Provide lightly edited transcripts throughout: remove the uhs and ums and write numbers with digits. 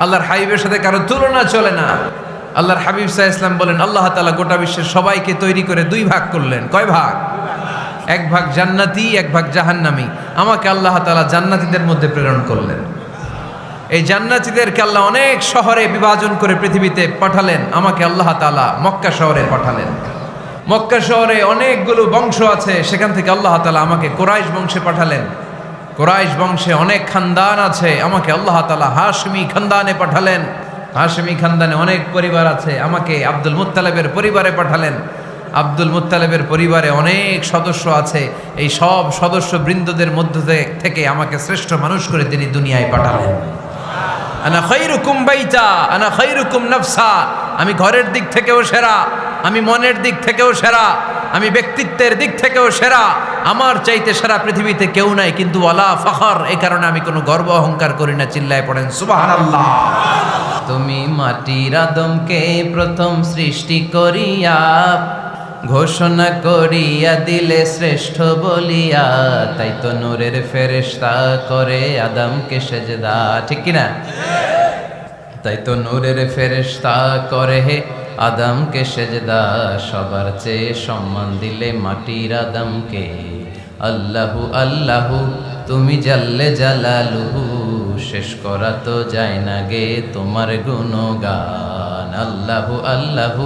আল্লাহর হাবিবের সাথে কারো তুলনা চলে না। আল্লাহর হাবিব সাল্লাল্লাহু আলাইহি ওয়াসাল্লাম বলেন, আল্লাহ তাআলা গোটা বিশ্বের সবাইকে তৈরি করে দুই ভাগ করলেন। কয় ভাগ? এক ভাগ জান্নাতি, এক ভাগ জাহান্নামী। আমাকে আল্লাহ তাআলা জান্নাতীদের মধ্যে প্রেরণ করলেন। এই জান্নাতীদেরকে আল্লাহ অনেক শহরে বিভাজন করে পৃথিবীতে পাঠালেন। আমাকে আল্লাহ তাআলা মক্কা শহরে পাঠালেন। মক্কা শহরে অনেকগুলো বংশ আছে, সেখান থেকে আল্লাহ তাআলা আমাকে কুরাইশ বংশে পাঠালেন। কুরাইশ বংশে অনেক খানদান আছে, আমাকে আল্লাহ তাআলা হাশমি খানদানে পাঠালেন। হাশমি খানদানে অনেক পরিবার আছে, আমাকে আব্দুল মুত্তালিবের পরিবারে পাঠালেন। আব্দুল মুত্তালিবের পরিবারে অনেক সদস্য আছে, এই সব সদস্য বৃন্দদের মধ্য থেকে আমাকে শ্রেষ্ঠ মানুষ করে তিনি দুনিয়ায় পাঠালেন। আনা খায়রুকুম বাইতা আনা খায়রুকুম নাফসা, আমি ঘরের দিক থেকেও সেরা, আমি মনের দিক থেকেও সেরা, আমি ব্যক্তিত্বের দিক থেকেও সেরা। আমার চাইতে সেরা পৃথিবীতে কেউ নাই, কিন্তু ওয়ালা ফখর, এই কারণে আমি কোনো গর্ব অহংকার করি না। চিল্লায় পড়েন সুবহানাল্লাহ। তুমি মাটির আদমকে প্রথম সৃষ্টি করিয়া ঘোষণা করিয়া দিলে শ্রেষ্ঠ বলিয়া, তাই তো নূরের ফেরেশতা করে আদমকে সেজদা। ঠিক কিনা? তাই তো নূরের ফেরেশতা করে আদমকে সেজদা, সবার চেয়ে সম্মান দিলে মাটির আদমকে। আল্লাহু আল্লাহু তুমি জাল্লে জালালুহু, শেষ করা তো যায় না গে তোমার গুণগান। আল্লাহু আল্লাহু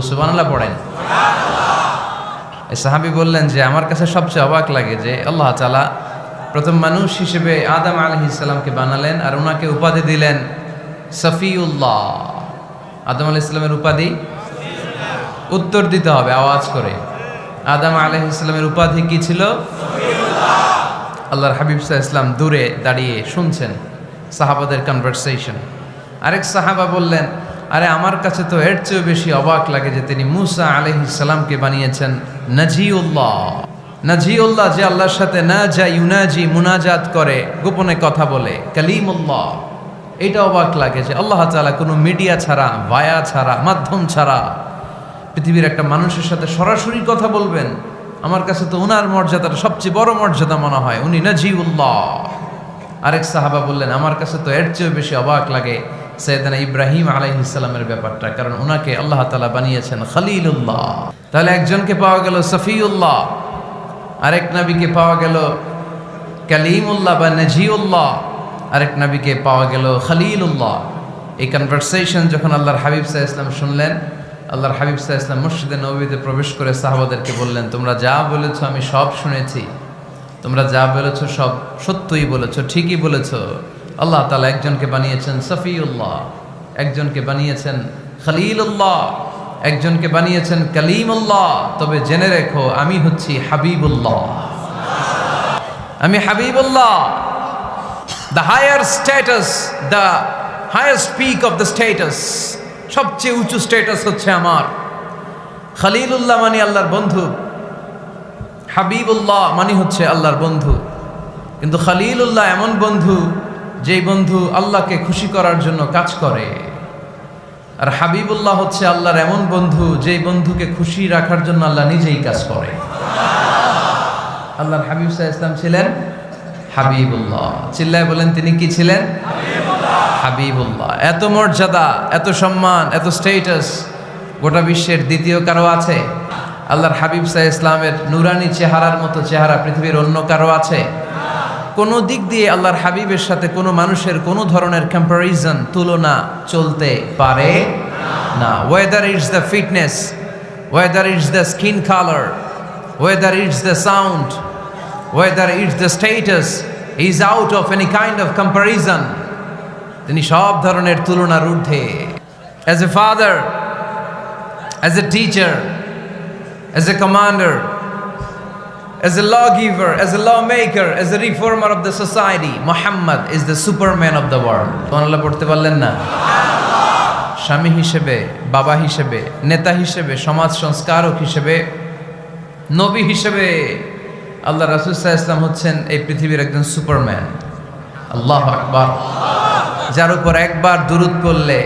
সুবহানাল্লাহ পড়েন। এই সাহাবী বললেন যে আমার কাছে সবচেয়ে অবাক লাগে যে আল্লাহ তাআলা প্রথম মানুষ হিসেবে আদম আলাইহিস সালামকে বানালেন আর ওনাকে উপাধি দিলেন সফিউল্লাহ। আদম আলাইহিস সালামের উপাধি উত্তর দিতে হবে আওয়াজ করে। আদম আলাইহিস সালামের উপাধি কি ছিল? আল্লাহর হাবিব সাল্লাল্লাহু আলাইহি ওয়াসাল্লাম দূরে দাঁড়িয়ে শুনছেন সাহাবাদের কনভারসেশন। আরেক সাহাবা বললেন, আরে আমার কাছে তো এর চেয়েও বেশি অবাক লাগে যে তিনি মুসা আলাইহিস সালামকে বানিয়েছেন নাজিউল্লাহ। নাজিউল্লাহ যে আল্লাহর সাথে নাজা ইউনাজি মুনাজাত করে, গোপনে কথা বলে, কালিমুল্লাহ। এটা অবাক লাগে যে আল্লাহ তাআলা কোনো মিডিয়া ছাড়া, ভায়া ছাড়া, মাধ্যম ছাড়া পৃথিবীর একটা মানুষের সাথে সরাসরি কথা বলবেন। আমার কাছে তো উনার মর্যাদাটা সবচেয়ে বড় মর্যাদা মনে হয়, উনি নাজিউল্লাহ। আরেক সাহাবা বললেন, আমার কাছে তো এর চেয়েও বেশি অবাক লাগে সাইয়েদনা ইব্রাহিম আলাইহিস সালামের ব্যাপারটা, কারণ ওনাকে আল্লাহ তাআলা বানিয়েছেন খলিলুল্লাহ। তাহলে একজনকে পাওয়া গেল সফিউল্লাহ, আরেক নবীকে পাওয়া গেল কালিমুল্লাহ বা নাজিউল্লাহ, আরেক নবীকে পাওয়া গেল খলিলুল্লাহ। এই কনভারসেশন যখন আল্লাহর হাবিব সাল্লাল্লাহু আলাইহি ওয়াসাল্লাম শুনলেন, আল্লাহর হাবিব সাল্লাল্লাহু আলাইহি ওয়াসাল্লাম মসজিদে নববীতে প্রবেশ করে সাহাবাদেরকে বললেন, তোমরা যা বলেছো আমি সব শুনেছি, তোমরা যা বলেছো সব সত্যই বলেছো, ঠিকই বলেছো। আল্লাহ তাআলা একজনকে বানিয়েছেন সফিউল্লাহ, একজনকে বানিয়েছেন খলিলুল্লাহ, একজনকে বানিয়েছেন কালিমুল্লাহ। তবে জেনে রেখো আমি হচ্ছি হাবিবুল্লাহ, আমি Habibullah. The higher status, the highest peak of the status, সবচেয়ে উঁচু স্ট্যাটাস হচ্ছে আমার। খলিলুল্লাহ মানে আল্লাহর বন্ধু, হাবিবুল্লাহ মানে হচ্ছে আল্লাহর বন্ধু। কিন্তু খলিলুল্লাহ এমন বন্ধু যেই বন্ধু আল্লাহকে খুশি করার জন্য কাজ করে, আর হাবিবুল্লাহ হচ্ছে আল্লাহর এমন বন্ধু যেই বন্ধুকে খুশি রাখার জন্য আল্লাহ নিজেই কাজ করে। আল্লাহর হাবিব সাল্লাল্লাহু আলাইহি ওয়াসাল্লাম ছিলেন হাবিবুল্লাহ। চিল্লায় বলেন তিনি কি ছিলেন? হাবিবুল্লাহ। এত মর্যাদা, এত সম্মান, এত স্ট্যাটাস গোটা বিশ্বের দ্বিতীয় কারো আছে? আল্লাহর হাবিব সাল্লাল্লাহু আলাইহি ওয়াসাল্লামের নুরানি চেহারার মতো চেহারা পৃথিবীর অন্য কারো আছে? কোনো দিক দিয়ে আল্লাহর হাবিবের সাথে কোনো মানুষের কোনো ধরনের কম্প্যারিজন, তুলনা চলতে পারে না। Whether it's the fitness, whether it's the skin colour, whether it's the sound, whether it's the status, is out of any kind of comparison. তিনি সব ধরনের তুলনার ঊর্ধ্বে। As a father, as a teacher, as a commander, as a lawgiver, as a lawmaker, as a reformer of the society, Muhammad is the superman of the world. সুবহানাল্লাহ পড়তে পারলেন না? স্বামী হিসেবে, বাবা হিসেবে, নেতা হিসেবে, সমাজ সংস্কারক হিসেবে, নবী হিসেবে আল্লাহ রাসূল সাল্লাল্লাহু আলাইহি ওয়াসাল্লাম হচ্ছেন এই পৃথিবীর একজন সুপারম্যান। আল্লাহু আকবার। যার উপর একবার দুরূদ পড়লে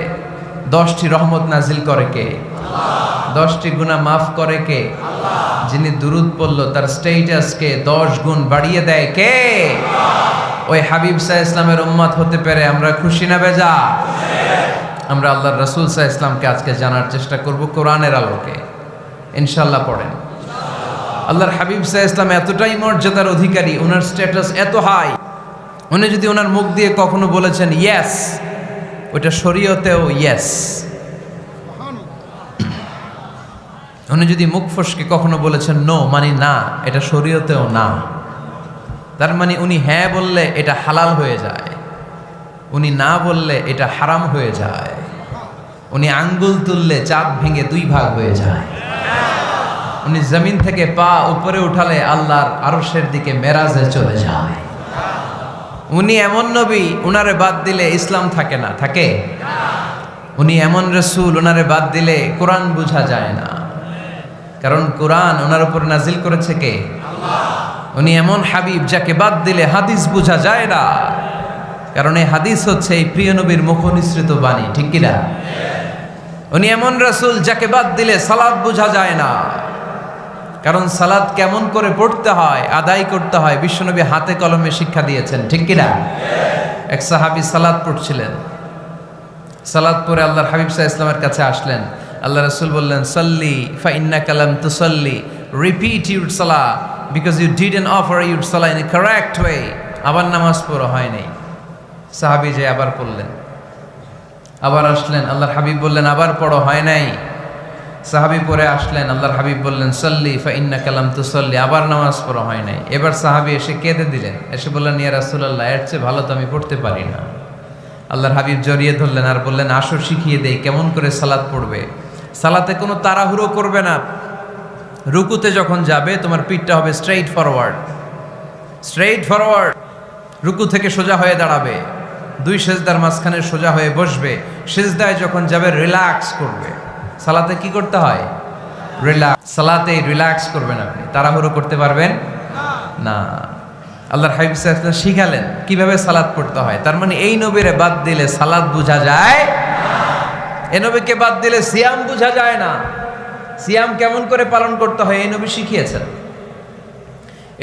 10টি রহমত নাজিল করে কে? 10টি গুনাহ মাফ করে কে? যিনি দুরূদ পড়ল তার স্ট্যাটাসকে 10 গুণ বাড়িয়ে দেয় কে? ওই হাবিব সাল্লাল্লাহু আলাইহি ইসলামের উম্মত হতে পেরে আমরা খুশি না বেজা? আমরা আল্লাহর রাসূল সাল্লাল্লাহু আলাইহি ইসলামকে আজকে জানার চেষ্টা করব কোরআনের আলোকে। ইনশাআল্লাহ পড়েন। আল্লাহর হাবিব সাল্লাল্লাহু আলাইহি ইসলাম এতটাই মর্যাদার অধিকারী, ওনার স্ট্যাটাস এত হাই, উনি যদি ওনার মুখ দিয়ে কখনো বলেছেন ইয়েস, ওটা শরীয়তেও ইয়েস। উনি যদি মুখ ফসকে কখনো বলেছেন নো, মানে না, এটা শরীয়তেও না। তার মানে উনি হ্যাঁ বললে এটা হালাল হয়ে যায়, উনি না বললে এটা হারাম হয়ে যায়। উনি আঙ্গুল তুললে চাঁদ ভেঙে দুই ভাগ হয়ে যায়। উনি জমিন থেকে পা উপরে উঠালে আল্লাহর আরশের দিকে মেরাজে চলে যায়। উনি এমন নবী, উনারে বাদ দিলে ইসলাম থাকে না, থাকে? উনি এমন রাসূল, উনারে বাদ দিলে কোরআন বোঝা যায় না, কারণ কোরআন ওনার উপর নাজিল করেছে কে? আল্লাহ। উনি এমন হাবিব, যাকে বাদ দিলে হাদিস বোঝা যায় না, কারণ এই হাদিস হচ্ছে এই প্রিয় নবীর মুখনিসৃত বাণী, ঠিক কিনা? উনি এমন রাসূল, যাকে বাদ দিলে সালাত বোঝা যায় না, কারণ সালাত কেমন করে পড়তে হয়, আদায় করতে হয়, বিশ্বনবী হাতে কলমে শিক্ষা দিয়েছেন, ঠিক কিনা? এক সাহাবী সালাত পড়ছিলেন, সালাত পড়ে আল্লাহর হাবিব সাল্লাল্লাহু আলাইহি ইসলামের কাছে আসলেন। আল্লাহ রাসূল বললেন, সাল্লি ফা ইন্নাকা লাম তুসাল্লি, রিপিট ইউর সালাহ because you didn't offer your সালাহ ইন এ কারেক্ট ওয়ে। আবার নামাজ পড়া হয় নাই। সাহাবী যে আবার পড়লেন, আবার আসলেন, আল্লাহর হাবিব বললেন আবার পড়ো, হয় নাই। সাহাবী পরে আসলেন, আল্লাহর হাবিব বললেন সাল্লি ফা ইন্নাকা লাম তুসাল্লি, আবার নামাজ পড়া হয় নাই। এবার সাহাবী এসে কেঁদে দিলেন, এসে বললেন ইয়া রাসূলুল্লাহ, এর চেয়ে ভালো তো আমি পড়তে পারি না। আল্লাহর হাবিব জড়িয়ে ধরলেন আর বললেন আসো শিখিয়ে দেই কেমন করে সালাত পড়বে। সালাতে কোনো তাড়াহুড়ো করবে না। রুকুতে যখন যাবে তোমার পিঠটা হবে স্ট্রেইট ফরওয়ার্ড, স্ট্রেইট ফরওয়ার্ড। রুকু থেকে সোজা হয়ে দাঁড়াবে, দুই সেজদার মাঝখানে সোজা হয়ে বসবে। সেজদায় যখন যাবে রিল্যাক্স করবে। সালাতে কি করতে হয়? রিল্যাক্স। সালাতে রিল্যাক্স করবেন আপনি, তাড়াহুড়ো করতে পারবেন না। আল্লাহর হাবিব সাল্লাল্লাহু আলাইহি ওয়াসাল্লাম শিখালেন কিভাবে সালাত পড়তে হয়। তার মানে এই নবীরে বাদ দিলে সালাত বোঝা যায় না, এই নবীকে বাদ দিলে সিয়াম বোঝা যায় না। সিয়াম কেমন করে পালন করতে হয় এই নবী শিখিয়েছেন।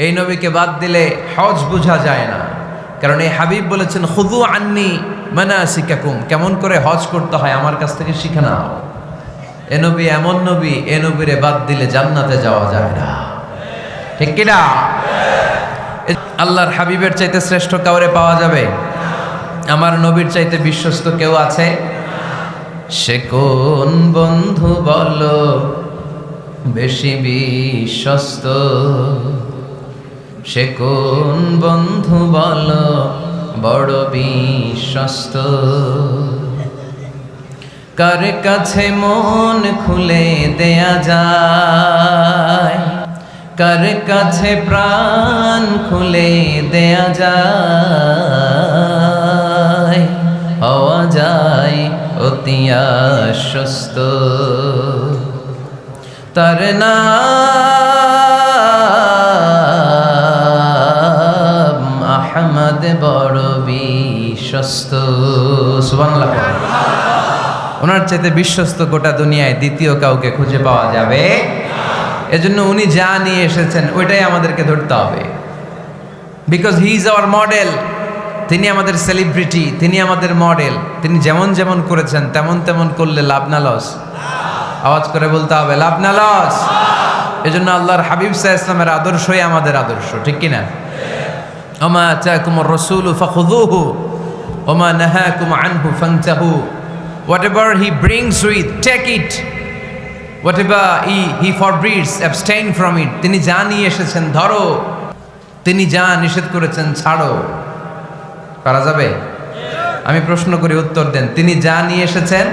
এই নবীকে বাদ দিলে হজ বোঝা যায় না, কারণ এই হাবিব বলেছেন খুযু আন্নী মানাসিকাকুম, কেমন করে হজ করতে হয় আমার কাছ থেকে শিখে নাও। এ নবী এমন নবী, এ নবীরে বাদ দিলে জান্নাতে যাওয়া যায় না, ঠিক কি না? আল্লাহর হাবিবের চাইতে শ্রেষ্ঠ কাউরে পাওয়া যাবে? আমার নবীর চাইতে বিশ্বস্ত কেউ আছে? সে কোন বন্ধু বলো বেশি বিশ্বস্ত? সে কোন বন্ধু বলো বড় বিশ্বস্ত? কার কাছে মন খুলে দেয়া যায়, কার কাছে প্রাণ খুলে দেয়া যায়, হওয়া যায় অতি আশ্বস্ত। তার নাম আহমদ, বড় বিশ্বস্ত। সুবহানাল্লাহ। ওনার চাইতে বিশ্বস্ত গোটা দুনিয়ায় দ্বিতীয় কাউকে খুঁজে পাওয়া যাবে। এজন্য উনি যা নিয়ে এসেছেন ওইটাই আমাদেরকে ধরতে হবে, because he is our model. তিনি আমাদের সেলিব্রিটি, তিনি আমাদের মডেল। তিনি যেমন যেমন করেছেন তেমন তেমন করলে লাভ না লস? আওয়াজ করে বলতে হবে লাভ না লস। এজন্য আল্লাহর হাবিব সাল্লাল্লাহু আলাইহি ওয়াসাল্লামের আদর্শই আমাদের আদর্শ, ঠিক কিনা? ওমা আতাকুমুর রাসূলু ফাখুযুহু ওমা নাহাকুম আনহু ফান্তাহু। Whatever he brings with, take it. Whatever he forbids, abstain from it. তিনি যা নিয়ে এসেছেন ধরো, তিনি যা নিষেধ করেছেন ছাড়ো। পারা যাবে? আমি প্রশ্ন করি, উত্তর দেন। তিনি যা নিয়ে এসেছেন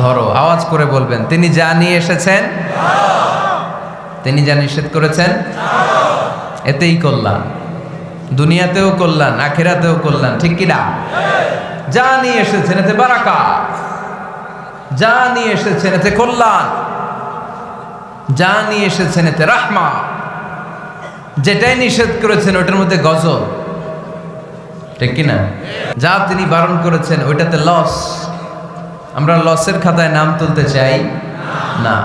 ধরো। আওয়াজ করে বলবেন, তিনি যা নিয়ে এসেছেন, তিনি যা নিষেধ করেছেন, এতেই কল্যাণ। দুনিয়াতেও কল্যাণ, আখিরাতেও কল্যাণ, ঠিক কিনা? যা নিয়ে এসেছেন এতে বারাকাত, যা নিয়ে এসেছেন এতে কল্যাণ, যা নিয়ে এসেছেন এতে রাহমা। যেটাই নিষেধ করেছেন ওটার মধ্যে গজব, ঠিক কিনা? যা তিনি বারণ করেছেন ওইটাতে লস। আমরা লসের খাতায় নাম তুলতে চাই না।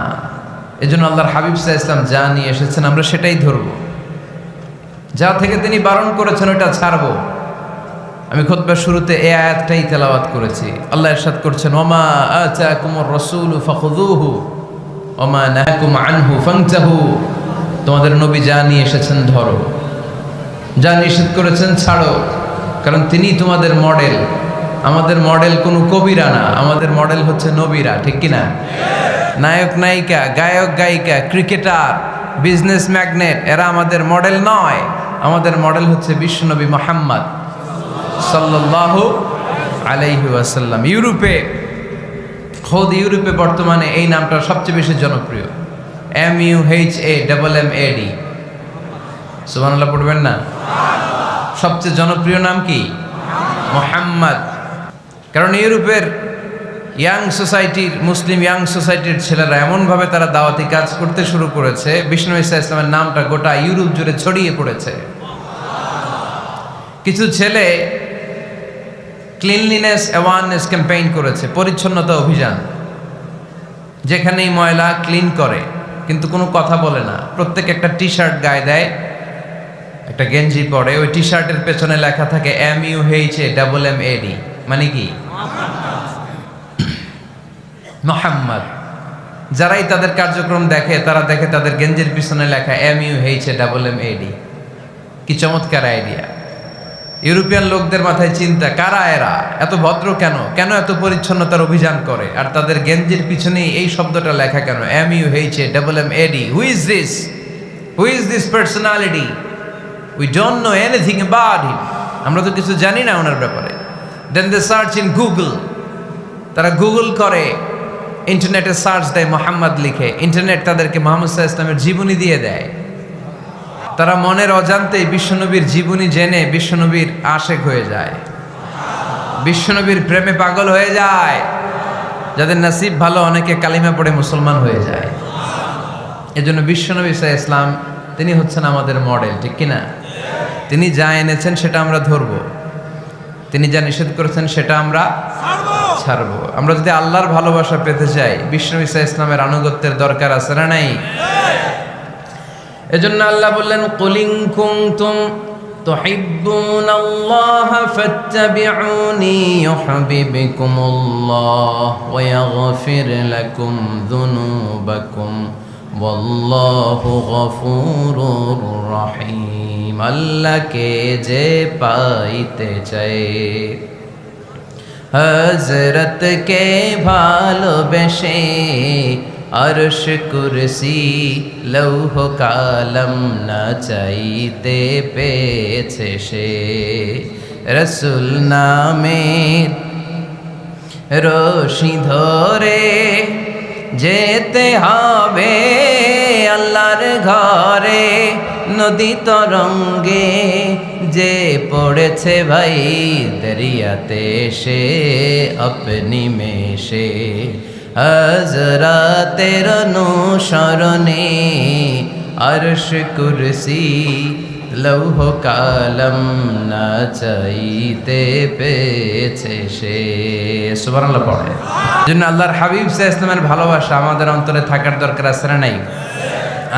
এজন্য আল্লাহর হাবিব সাল্লাল্লাহু আলাইহি ওয়াসাল্লাম যা নিয়ে এসেছেন আমরা সেটাই ধরব। যা থেকে তিনি বারণ করেছেন ওটা ছাড়বো। আমি খুতবার শুরুতে এই আয়াতটাই তেলাওয়াত করেছি। আল্লাহ ইরশাদ করছেন, ওমা আতাকুমুর রাসূলু ফাখুযুহু ওমা নাহাকুম আনহু ফান্তাহু। তোমাদের নবী যা নিয়ে এসেছেন ধরো, যা নিষেধ করেছেন ছাড়ো, কারণ তিনি তোমাদের মডেল। আমাদের মডেল কোনো কবিরা না, আমাদের মডেল হচ্ছে নবীরা, ঠিক কিনা? নায়ক নায়িকা, গায়ক গায়িকা, ক্রিকেটার, বিজনেস ম্যাগনেট এরা আমাদের মডেল নয়। আমাদের মডেল হচ্ছে বিশ্বনবী মুহাম্মদ সাল্লাল্লাহু আলাইহি ওয়াসাল্লাম। ইউরোপে বর্তমানে এই নামটা সবচেয়ে বেশি জনপ্রিয়, MUHAMMAD। সুবহানাল্লাহ পড়বেন না? সবচেয়ে জনপ্রিয় নাম কি? মুহাম্মদ। কারণ ইউরোপের ইয়াং সোসাইটির, মুসলিম ইয়াং সোসাইটির ছেলেরা এমনভাবে তারা দাওয়াতি কাজ করতে শুরু করেছে, বিষ্ণু ঈসা ইসলামের নামটা গোটা ইউরোপ জুড়ে ছড়িয়ে পড়েছে। কিছু ছেলে ক্লিনলিনেস অ্যাওয়ারনেস ক্যাম্পেইন করেছে, পরিচ্ছন্নতা অভিযান। যেখানেই ময়লা ক্লিন করে, কিন্তু কোনো কথা বলে না। প্রত্যেক একটা টি শার্ট গায়ে দেয়, একটা গেঞ্জি পরে, ওই টি শার্টের পেছনে লেখা থাকে MUHAMMAD, মানে কি? মুহাম্মদ। যারাই তাদের কার্যক্রম দেখে, তারা দেখে তাদের গেঞ্জির পিছনে লেখা MUHAMMAD। কি চমৎকার আইডিয়া! ইউরোপিয়ান লোকদের মাথায় চিন্তা, কারা এরা, এত ভদ্র কেন, কেন এত পরিচ্ছন্নতার অভিযান করে, আর তাদের গেঞ্জির পিছনেই এই শব্দটা লেখা কেন, MUHAMMAD। Who is this personality? We don't know anything about him. আমরা তো কিছু জানি না ওনার ব্যাপারে। দেন দে সার্চ ইন গুগল। তারা গুগল করে, ইন্টারনেটে সার্চ দেয় মুহাম্মদ লিখে, ইন্টারনেট তাদেরকে মুহাম্মদ সাল্লাল্লাহু আলাইহি ওয়াসাল্লামের জীবনী দিয়ে দেয়। তারা মনের অজান্তেই বিশ্বনবীর জীবনী জেনে বিশ্বনবীর আশেক হয়ে যায়, বিশ্বনবীর প্রেমে পাগল হয়ে যায়। যাদের নসিব ভালো, অনেকে কালিমা পড়ে মুসলমান হয়ে যায়। এজন্য বিশ্বনবী সাল্লাল্লাহু আলাইহি ওয়াসাল্লাম তিনি হচ্ছেন আমাদের মডেল, ঠিক কিনা? তিনি যা এনেছেন সেটা আমরা ধরবো, তিনি যা নিষেধ করেছেন সেটা আমরা ছাড়বো। আমরা যদি আল্লাহর ভালোবাসা পেতে চাই, বিশ্বনবী সাল্লাল্লাহু আলাইহি ওয়াসাল্লামের আনুগত্যের দরকার আছে না নাই? এজন্য আল্লাহ বললেন, কুল ইন কুনতুম তুহিব্বুনাল্লাহা ফাত্তাবিউনি ইউহিব্বুকুমুল্লাহ ওয়া ইয়াগফির লাকুম যুনুবাকুম ওয়াল্লাহু গফুরুর রহিম। আল্লাহকে যে পাইতে চায়, হযরতকে ভালোবেসে আরশ কুরসি লৌহ কালম না চাইতে পেয়েছে সে। রসুল নামের রশি ধরে যেতে হবে আল্লাহর ঘরে। নদী তরঙ্গে যে পড়েছে ভাই দরিয়াতে, সে আপনি মেশে হযরতের অনুসরণে আরশ কুরসি লৌহ কালম না চাইতে পেয়েছে সে। সুবহানাল্লাহ পড়ে। জন্য আল্লাহর হাবিব সাল্লাল্লাহু আলাইহি ওয়াসাল্লামের ভালোবাসা আমাদের অন্তরে থাকার দরকার আছে না নাই?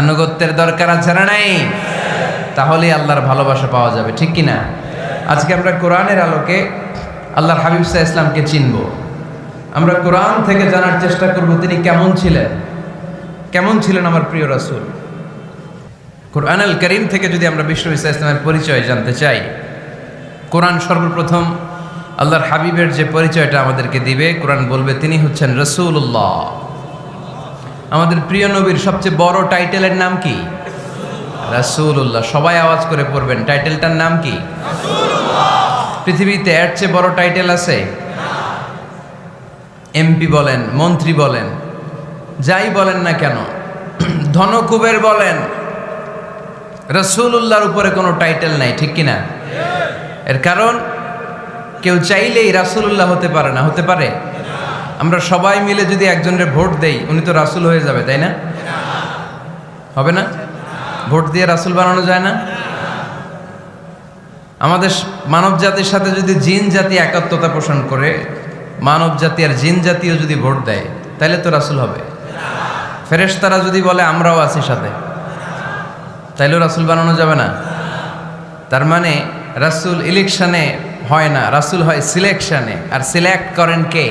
আনুগত্যের দরকার আছে না নাই? তাহলেই আল্লাহর ভালোবাসা পাওয়া যাবে, ঠিক কিনা? আজকে আমরা কোরআনের আলোকে আল্লাহর হাবিব সাল্লাল্লাহু আলাইহি ওয়াসাল্লামকে চিনব। আমরা কোরআন থেকে জানার চেষ্টা করব তিনি কেমন ছিলেন, কেমন ছিলেন আমার প্রিয় রাসূল। কোরআন আল কারীম থেকে যদি আমরা বিষ্ণু ঈসা ইসলামের পরিচয় জানতে চাই, কোরআন সর্বপ্রথম আল্লাহর হাবিবের যে পরিচয়টা আমাদেরকে দিবে, কোরআন বলবে তিনি হচ্ছেন রাসূলুল্লাহ। আমাদের প্রিয় নবীর সবচেয়ে বড় টাইটেলের নাম কি? রাসূলুল্লাহ। সবাই আওয়াজ করে পড়বেন, টাইটেলটার নাম কি? রাসূলুল্লাহ। পৃথিবীতে এর চেয়ে বড় টাইটেল আছে? এমপি বলেন, মন্ত্রী বলেন, যাই বলেন না কেন, ধনকুবের বলেন, রাসূলুল্লাহর উপরে কোনো টাইটেল নাই, ঠিক কিনা? এর কারণ কেউ চাইলেই রাসূলুল্লাহ হতে পারে না। হতে পারে? আমরা সবাই মিলে যদি একজনের ভোট দেই, উনি তো রাসূল হয়ে যাবে, তাই না? হবে না? ভোট দিয়ে রাসূল বানানো যায় না? আমাদের মানব জাতির সাথে যদি জিন জাতি একাত্মতা পোষণ করে, মানব জাতি আর জিন জাতিও যদি ভোট দেয়, তাহলে তো রাসূল হবে। ফেরেশতারা যদি বলে আমরাও আছি সাথে, তাইলেও রাসূল বানানো যাবে না? তার মানে রাসূল ইলেকশনে হয় না, রাসূল হয় সিলেকশনে। আর সিলেক্ট করেন কে?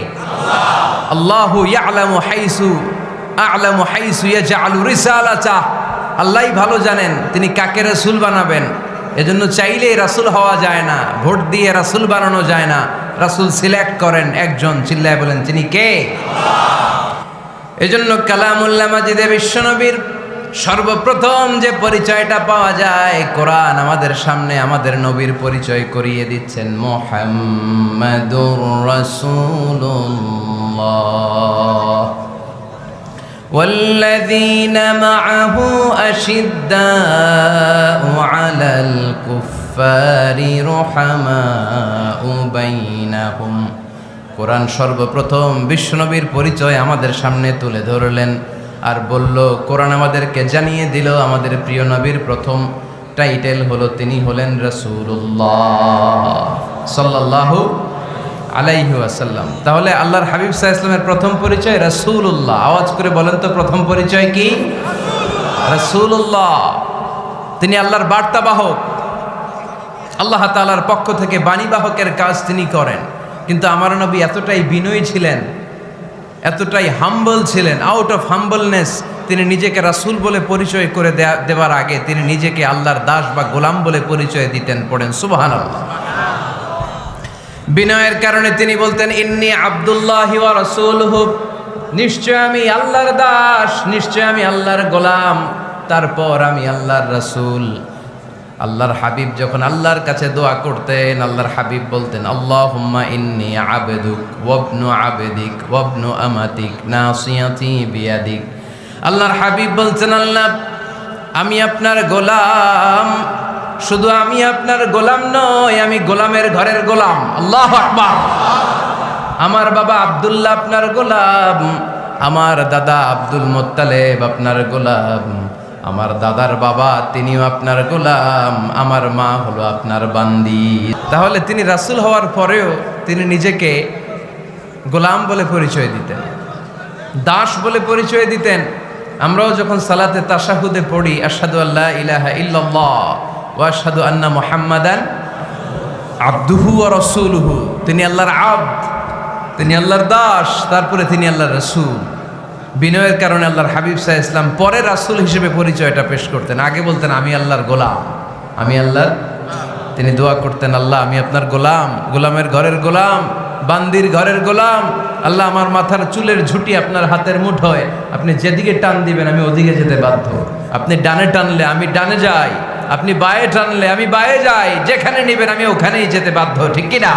আল্লাহু ইয়ালামু হাইসু ইয়াজআলু রিসালাতাহ। আল্লাহই ভালো জানেন তিনি কাকে রাসূল বানাবেন। এজন্য চাইলেই রাসূল হওয়া যায় না, ভোট দিয়ে রাসূল বানানো যায় না। রাসূল সিলেক্ট করেন একজন, চিল্লায় বলেন তিনি কে? এজন্য কালামুল্লাহ মাজিদে বিশ্বনবীর সর্বপ্রথম যে পরিচয়টা পাওয়া যায়, কোরআন আমাদের সামনে আমাদের নবীর পরিচয় করিয়ে দিচ্ছেন, মুহাম্মাদুর রাসূলুল্লাহ والذين معه أشداء على الكفار رحماء بينهم। কোরআন সর্বপ্রথম বিশ্বনবীর পরিচয় আমাদের সামনে তুলে ধরলেন আর বলল, কোরআন আমাদেরকে জানিয়ে দিল আমাদের প্রিয় নবীর প্রথম টাইটেল হলো তিনি হলেন রাসূলুল্লাহ সাল্লাল্লাহু আলাইহি ওয়াসাল্লাম। তাহলে আল্লাহর হাবিব সাল্লাল্লাহু আলাইহি ওয়াসাল্লামের প্রথম পরিচয় রাসূলুল্লাহ। আওয়াজ করে বলেন তো প্রথম পরিচয় কি? রাসূলুল্লাহ। তিনি আল্লাহর বার্তাবাহক, আল্লাহ তাআলার পক্ষ থেকে বাণীবাহকের কাজ তিনি করেন। কিন্তু আমার নবী এতটাই বিনয়ী ছিলেন, এতটাই হাম্বল ছিলেন, আউট অফ হাম্বলনেস তিনি নিজেকে রাসূল বলে পরিচয় করে দেওয়ার আগে তিনি নিজেকে আল্লাহর দাস বা গোলাম বলে পরিচয় দিতেন। পড়েন সুবহানাল্লাহ। বিনয়ের কারণে তিনি বলতেন, ইন্নী আব্দুল্লাহি ওয়া রাসূলুহু, নিশ্চয় আমি আল্লাহর দাস, নিশ্চয় আমি আল্লাহর গোলাম, তারপর আমি আল্লাহর রাসূল। আল্লাহর হাবিব যখন আল্লাহর কাছে দোয়া করতেন, আল্লাহর হাবিব বলতেন, আল্লাহুম্মা ইন্নী আবদুক ওয়া ইবনু আবদিক ওয়া ইবনু আমাতিক নাসিয়াতি বিয়াদিক। আল্লাহর হাবিব বলছেন, আল্লাহ আমি আপনার গোলাম, শুধু আমি আপনার গোলাম নই, আমি গোলামের ঘরের গোলাম। আল্লাহু আকবার। আমার বাবা আব্দুল্লাহ আপনার গোলাম, আমার দাদা আব্দুল মুত্তালিব আপনার গোলাম, আমার দাদার বাবা তিনিও আপনার গোলাম, আমার মা হলো আপনার বান্দি। তাহলে তিনি রাসূল হওয়ার পরেও তিনি নিজেকে গোলাম বলে পরিচয় দিতেন, দাস বলে পরিচয় দিতেন। আমরাও যখন সালাতে তাশাহুদে পড়ি, আশহাদু আল্লা ইলাহা ইল্লাল্লাহ ওয়া আশহাদু আন্না মুহাম্মাদান আবদুহু ওয়া রাসূলুহু, তিনি আল্লাহর আবদ, তিনি আল্লাহর দাস, তারপরে তিনি আল্লাহর রাসূল। বিনয়ের কারণে আল্লাহর হাবিব সাল্লাল্লাহু আলাইহি ওয়াসাল্লাম পরে রাসূল হিসেবে পরিচয়টা পেশ করতেন। আগে বলতেন আমি আল্লাহর গোলাম, আমি আল্লাহর। তিনি দোয়া করতেন, আল্লাহ আমি আপনার গোলাম, গোলামের ঘরের গোলাম, বান্দির ঘরের গোলাম। আল্লাহ আমার মাথার চুলের ঝুঁটি আপনার হাতের মুঠোয়, আপনি যেদিকে টান দিবেন আমি ওদিকে যেতে বাধ্য। আপনি ডানে টানলে আমি ডানে যাই, আপনি বায়ে টানলে আমি বায়ে যাই, যেখানে নেবেন আমি ওখানেই যেতে বাধ্য। ঠিক কিনা?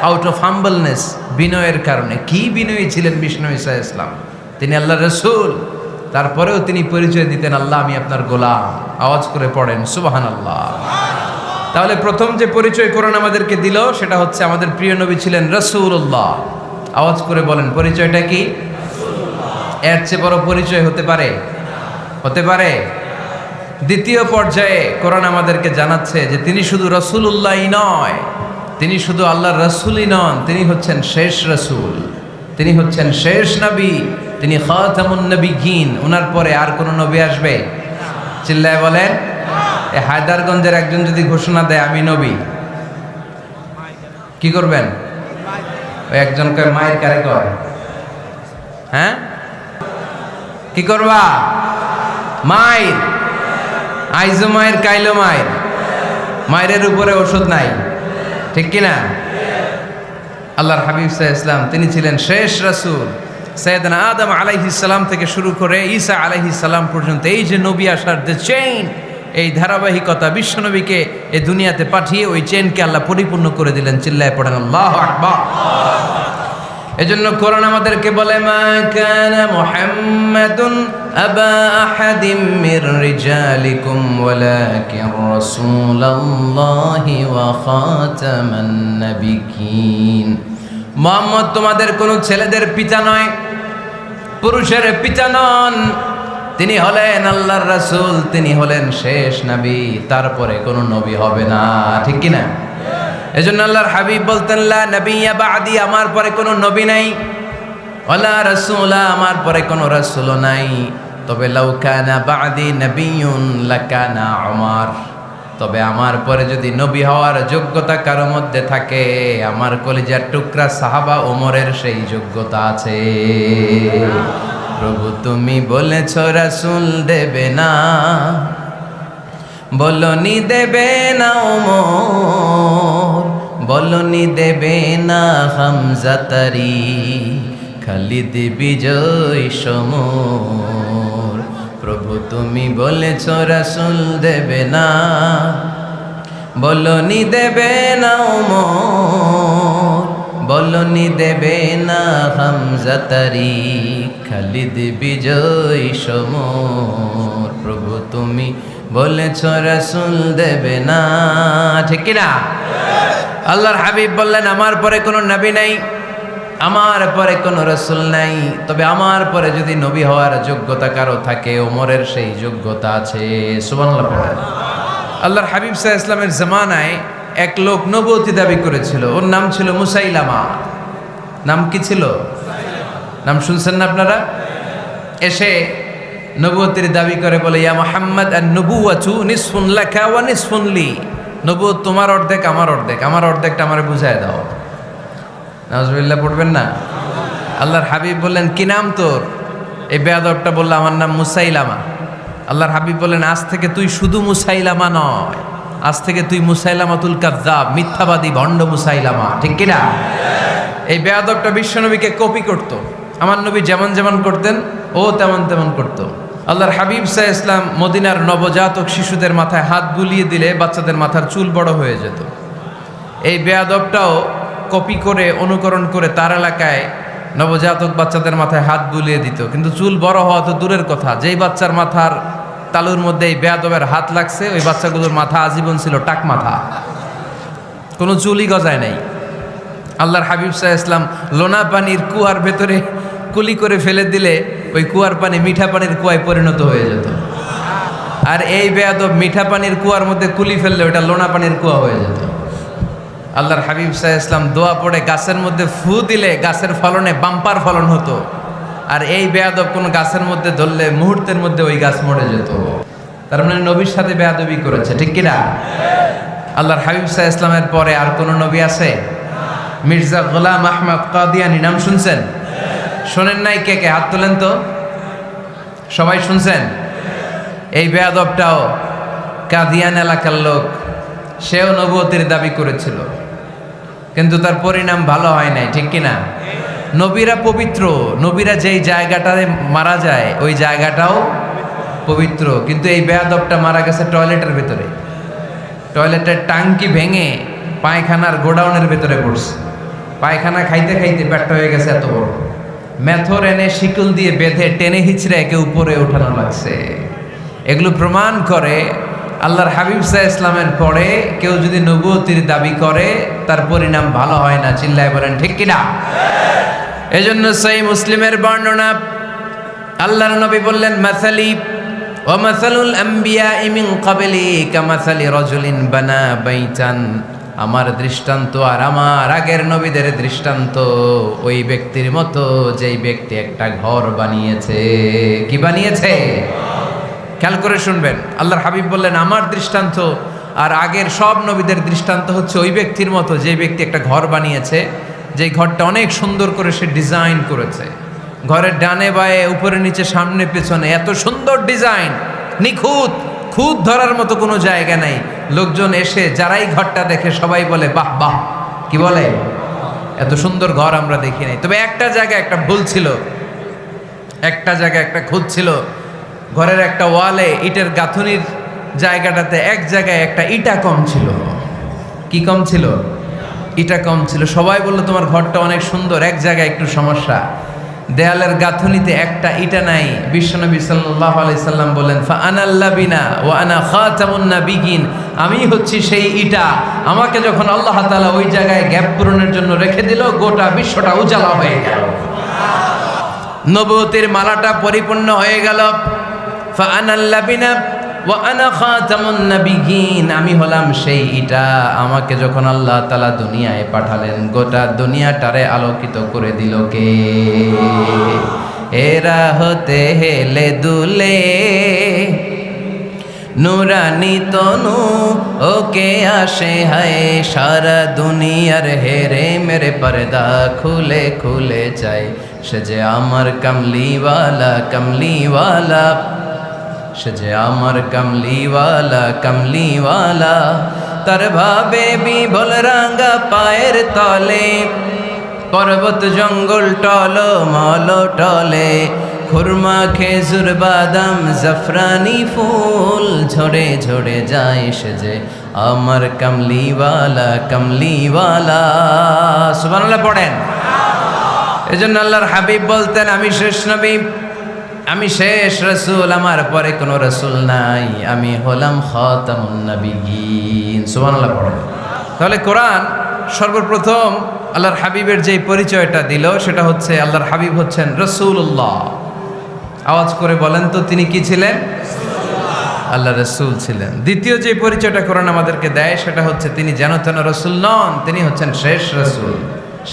আউট অফ হাম্বলনেস, বিনয়ের কারণে। কি বিনয়ী ছিলেন বিষ্ণু ঈসা ইসলাম। তিনি আল্লাহর রাসূল, তারপরেও তিনি পরিচয় দিতেন, আল্লাহ আমি আপনার গোলাম। আওয়াজ করে পড়েন সুবহানাল্লাহ। তাহলে প্রথম যে পরিচয় কোরআন আমাদেরকে দিল সেটা হচ্ছে আমাদের প্রিয় নবী ছিলেন রাসূলুল্লাহ। আওয়াজ করে বলেন পরিচয়টা কি? এর চেয়ে বড় পরিচয় হতে পারে? হতে পারে? দ্বিতীয় পর্যায়ে কোরআন আমাদেরকে জানাচ্ছে যে তিনি শুধু রাসূলুল্লাহই নয়, তিনি শুধু আল্লাহর রাসূলই নন, তিনি হচ্ছেন শেষ রাসূল, তিনি হচ্ছেন শেষ নবী, তিনি খাতামুন নবিয়্যিন। ওনার পরে আর কোন নবী আসবে? চিল্লায় বলেন। এই হায়দারগঞ্জের একজন যদি ঘোষণা দেয় আমি নবী, কি করবেন? ওই একজন কয় মায়ের কারে কয়, হ্যাঁ কি করবা? মায়ের আইজো মায়ের কাইলো মায়ের, মায়ের উপরে ওষুধ নাই। ঠিক কিনা? আল্লাহর হাবিব সাল্লাল্লাহু আলাইহি ওয়াসাল্লাম তিনি ছিলেন শেষ রাসূল। সাইয়েদনা আদম আলাইহিস সালাম থেকে শুরু করে ঈসা আলাইহিস সালাম পর্যন্ত এই যে নবী আসার যে চেইন, এই ধারাবাহিকতা, বিশ্বনবীকে এই দুনিয়াতে পাঠিয়ে ওই চেইনকে আল্লাহ পরিপূর্ণ করে দিলেন। চিল্লায় পড়েন আল্লাহু আকবার। এজন্য কোরআন আমাদেরকে বলে, মা কানা মুহাম্মাদুন আবা আহাদিম মির রিজালিকুম ওয়ালাকিন রাসূলুল্লাহি ওয়া খাতামান নাবিয়্যিন। মুহাম্মদ তোমাদের কোন ছেলেদের পিতা নয়, পুরুষের পিতা নন, তিনি হলেন আল্লাহর রাসূল, তিনি হলেন শেষ নবী, তারপরে কোনো নবী হবে না। ঠিক কিনা? এজন্য আল্লাহর হাবিব বলতেন, লা নবিয়্যা বা'দি, আমার পরে কোনো নবী নাই, ওয়ালা রাসূলা, আমার পরে কোনো রাসূলও নাই। তবে লাউ কানা বা'দি নবিয়্যুন লাকানা উমর, তবে আমার পরে যদি নবী হওয়ার যোগ্যতা কারো মধ্যে থাকে, আমার কলিজার টুকরা সাহাবা ওমরের সেই যোগ্যতা আছে। প্রভু তুমি বলেছ রাসূল দেবে না, বলনি দেবে না ওমর, বলনি দেবে না হামজা তারি, খালিদ বিজয় সমর। প্রভু তুমি বলেছ রাসূল দেবে না, বলনি দেবে না ওমর, বলনি দেবে না হামজা তারি, খালিদ বিজয় সমর। প্রভু তুমি বলেছ রাসূল দেবে না, ঠিক কি না? আল্লাহর হাবিব বললেন আমার পরে কোনো নবী নাই, আমার পরে কোনো রাসূল নাই, তবে আমার পরে যদি নবী হওয়ার যোগ্যতা কারো থাকে, ওমরের সেই যোগ্যতা আছে। সুবহানাল্লাহ পড়েন। আল্লাহর হাবিব সাল্লাল্লাহু আলাইহি ওয়াসাল্লামের জামানায় এক লোক নবুয়তি দাবি করেছিল, ওর নাম ছিল মুসাইলামা। নাম কি ছিল? নাম শুনছেন না আপনারা? এসে নবুয়তির দাবি করে বলে, ইয়া মুহাম্মদ আন-নবুওয়াতু নিসফুন লাকা ওয়া নিসফুন লি। নবুয়ত তোমার অর্ধেক, আমার অর্ধেক, আমার অর্ধেকটা আমারে বুঝায় দাও। নাউজুবিল্লাহ পড়বেন না? আল্লাহর হাবিব বললেন কি নাম তোর? এই বেয়াদবটা বলল আমার নাম মুসাইলামা। আল্লাহর হাবিব বললেন আজ থেকে তুই শুধু মুসাইলামা নয়, আজ থেকে তুই মুসাইলামাতুল কাযযাব, মিথ্যাবাদী ভণ্ড মুসাইলামা, ঠিক কি না? এই বেয়াদবটা বিশ্বনবীকে কপি করত। আমার নবী যেমন যেমন করতেন ও তেমন তেমন করত। আল্লাহর হাবিব সাল্লাল্লাহু আলাইহি ওয়াসাল্লাম মদিনার নবজাতক শিশুদের মাথায় হাত বুলিয়ে দিলে বাচ্চাদের মাথার চুল বড় হয়ে যেত। এই বেয়াদবটাও কপি করে অনুকরণ করে তার এলাকায় নবজাতক বাচ্চাদের মাথায় হাত বুলিয়ে দিত, কিন্তু চুল বড় হওয়া তো দূরের কথা, যেই বাচ্চার মাথার তালুর মধ্যে এই বেয়াদবের হাত লাগছে ওই বাচ্চাগুলোর মাথা আজীবন ছিল টাক মাথা, কোনো চুলই গজায় নাই। আল্লাহর হাবিব সাল্লাল্লাহু আলাইহি ওয়াসাল্লাম লোনা পানির কুয়ার ভেতরে কুলি করে ফেলে দিলে ওই কুয়ার পানি মিঠা পানির কুয়ায় পরিণত হয়ে যেত। আর এই বেয়াদব মিঠা পানির কুয়ার মধ্যে কুলি ফেললে ওটা লোনা পানির কুয়া হয়ে যেত। আল্লাহর হাবিব সাল্লাল্লাহু আলাইহি ওয়াসাল্লাম দোয়া পড়ে গাছের মধ্যে ফু দিলে গাছের ফলনে বাম্পার ফলন হতো, আর এই বেয়াদব কোন গাছের মধ্যে ধরলে মুহূর্তের মধ্যে ওই গাছ মরে যেত। তার মানে নবীর সাথে বেয়াদবি করেছে, ঠিক কিনা? আল্লাহর হাবিব সাল্লাল্লাহু আলাইহি ওয়াসাল্লামের পরে আর কোন নবী আছে? মির্জা গোলাম আহমদ কাদিয়ানী নাম শুনছেন? শোনেন নাই? কে কে হাত তোলেন তো? সবাই শুনছেন? এই বেয়াদবটাও কাদিয়ান এলাকার লোক, সেও নবুয়তির দাবি করেছিল, কিন্তু তার পরিণাম ভালো হয় নাই, ঠিক কিনা? নবীরা পবিত্র, নবীরা যেই জায়গাটাতে মারা যায় ওই জায়গাটাও পবিত্র, কিন্তু এই বেয়াদবটা মারা গেছে টয়লেটের ভেতরে। টয়লেটের টাঙ্কি ভেঙে পায়খানার গোডাউনের ভেতরে পড়ছে। পায়খানা খাইতে খাইতে পেটটা হয়ে গেছে এত বড়, মেথর এনে শিকল দিয়ে বেঁধে টেনে হিচড়ে একে উপরে ওঠানো লাগছে। এগুলো প্রমাণ করে আল্লাহর হাবিব সাল্লাল্লাহু আলাইহি ওয়াসাল্লামের পরে কেউ যদি নবুয়তির দাবি করে তার পরিণাম ভালো হয় না। চিল্লায় বলেন ঠিক কিনা? এজন্য সহিহ মুসলিমের বর্ণনা, আল্লাহর নবী বললেন মাসালি ওয়া মাসালুল আম্বিয়া মিন ক্বাবলি কামাসালি রাজুলিন বানা বাইতান। আমার দৃষ্টান্ত আর আমার আগের নবীদের দৃষ্টান্ত ওই ব্যক্তির মতো যেই ব্যক্তি একটা ঘর বানিয়েছে। কি বানিয়েছে? খেয়াল করে শুনবেন। আল্লাহর হাবিব বললেন আমার দৃষ্টান্ত আর আগের সব নবীদের দৃষ্টান্ত হচ্ছে ওই ব্যক্তির মতো যে ব্যক্তি একটা ঘর বানিয়েছে, যে ঘরটা অনেক সুন্দর করে সে ডিজাইন করেছে। ঘরের ডানে বায়ে উপরে নিচে সামনে পেছনে এত সুন্দর ডিজাইন, নিখুঁত, খুঁত ধরার মতো কোনো জায়গা নাই। লোকজন এসে যারাই ঘরটা দেখে সবাই বলে বাহ বাহ, কি বলে, এত সুন্দর ঘর আমরা দেখি নাই। তবে একটা জায়গায় একটা ভুল ছিল, একটা জায়গায় একটা খুঁত ছিল। ঘরের একটা ওয়ালে ইটের গাঁথুনির জায়গাটাতে এক জায়গায় একটা ইটা কম ছিল। কি কম ছিল? ইটা কম ছিল। সবাই বললো তোমার ঘরটা অনেক সুন্দর, এক জায়গায় একটু সমস্যা, দেয়ালের গাঁথুনিতে একটা ইটা নাই। বিশ্বনবী সাল্লাল্লাহু আলাইহি সাল্লাম বলেন ফা আনাল লাবিনা ওয়া আনা খাতামুন নাবিয়িন, আমি হচ্ছি সেই ইটা। আমাকে যখন আল্লাহ তাআলা ওই জায়গায় গ্যাপ পূরণের জন্য রেখে দিল, গোটা বিশ্বটা উজালা হয়ে গেল, নবুয়তের মালাটা পরিপূর্ণ হয়ে গেল। ফা আনাল লাবিনা ওয়া আনা খাতামুন নাবিয়িন, আমি হলাম সেই ইটা। আমাকে যখন আল্লাহ তাআলা দুনিয়ায় পাঠালেন, গোটা দুনিয়াটারে আলোকিত করে দিল কে? এরা হতে হেলে দুলে নুরানি তনু ওকে আসে হায় সারা দুনিয়ার হেরে মেরে পর্দা খুলে খুলে যায় সে যে আমার কমলিওয়ালা কমলিওয়ালা সে যে আমার কমলিওয়ালা কমলিওয়ালা তার ভাবে বিবল রাঙ্গা পায়ের তলে পর্বত জঙ্গল টল মল টলে খুরমা খেজুর বাদাম জাফরানি ফুল ঝরে ঝরে যায় সে যে আমার কমলিওয়ালা কমলিওয়ালা সুবহানাল্লাহ পড়েন। এজন্য আল্লাহর হাবিব বলতেন আমি শেষ নবী, আমি শেষ রাসূল, আমার পরে কোনো রাসূল নাই, আমি হলাম খাতামুন নবিয়্যিন। সুবহানাল্লাহ পড়েন। তাহলে কোরআন সর্বপ্রথম আল্লাহর হাবিবের যে পরিচয়টা দিল সেটা হচ্ছে আল্লাহর হাবিব হচ্ছেন রাসূলুল্লাহ। আওয়াজ করে বলেন তো তিনি কি ছিলেন? আল্লাহ রাসূল ছিলেন। দ্বিতীয় যে পরিচয়টা কোরআন আমাদেরকে দেয় সেটা হচ্ছে তিনি যেন তেন রাসূল নন, তিনি হচ্ছেন শেষ রাসূল,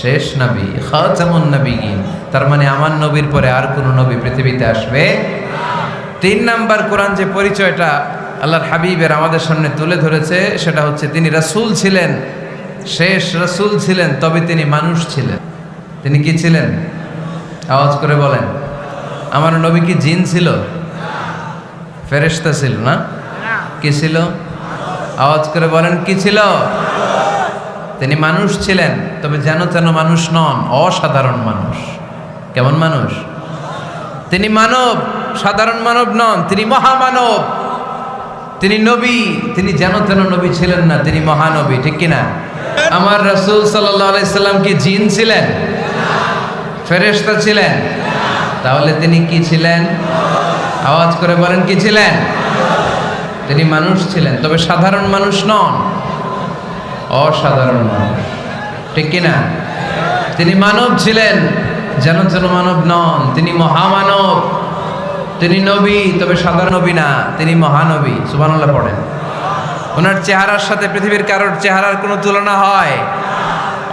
শেষ নবী, খাতামুন নবিয়্যিন। তার মানে আমার নবীর পরে আর কোনো নবী পৃথিবীতে আসবে না। তিন নাম্বার কোরআন যে পরিচয়টা আল্লাহর হাবিবের আমাদের সামনে তুলে ধরেছে সেটা হচ্ছে তিনি রাসূল ছিলেন, শেষ রাসূল ছিলেন, তবে তিনি মানুষ ছিলেন। তিনি কি ছিলেন? আওয়াজ করে বলেন। আমার নবী কি জিন ছিল? ফেরেশতা ছিল না? কি ছিল? আওয়াজ করে বলেন কি ছিল? তিনি মানুষ ছিলেন, তবে যেন তেন মানুষ নন, অসাধারণ মানুষ। কেমন মানুষ? তিনি মানব, সাধারণ মানব নন, তিনি মহামানব। তিনি নবী, তিনি যেন তেন নবী ছিলেন না, তিনি মহানবী। ঠিক কিনা? আমার রাসূল সাল্লাল্লাহু আলাইহি সাল্লাম কি জিন ছিলেন? ফেরেশতা ছিলেন? তাহলে তিনি কি ছিলেন? আওয়াজ করে বলেন কি ছিলেন? তিনি মানুষ ছিলেন, তবে সাধারণ মানুষ নন, অসাধারণ মানুষ। ঠিক কিনা? তিনি মানব ছিলেন, যেন তেন মানব নন, তিনি মহামানব। তিনি নবী, তবে সাধারণ নবী না, তিনি মহানবী। সুবহানাল্লাহ পড়েন। ওনার চেহারার সাথে পৃথিবীর কারোর চেহারার কোনো তুলনা হয়?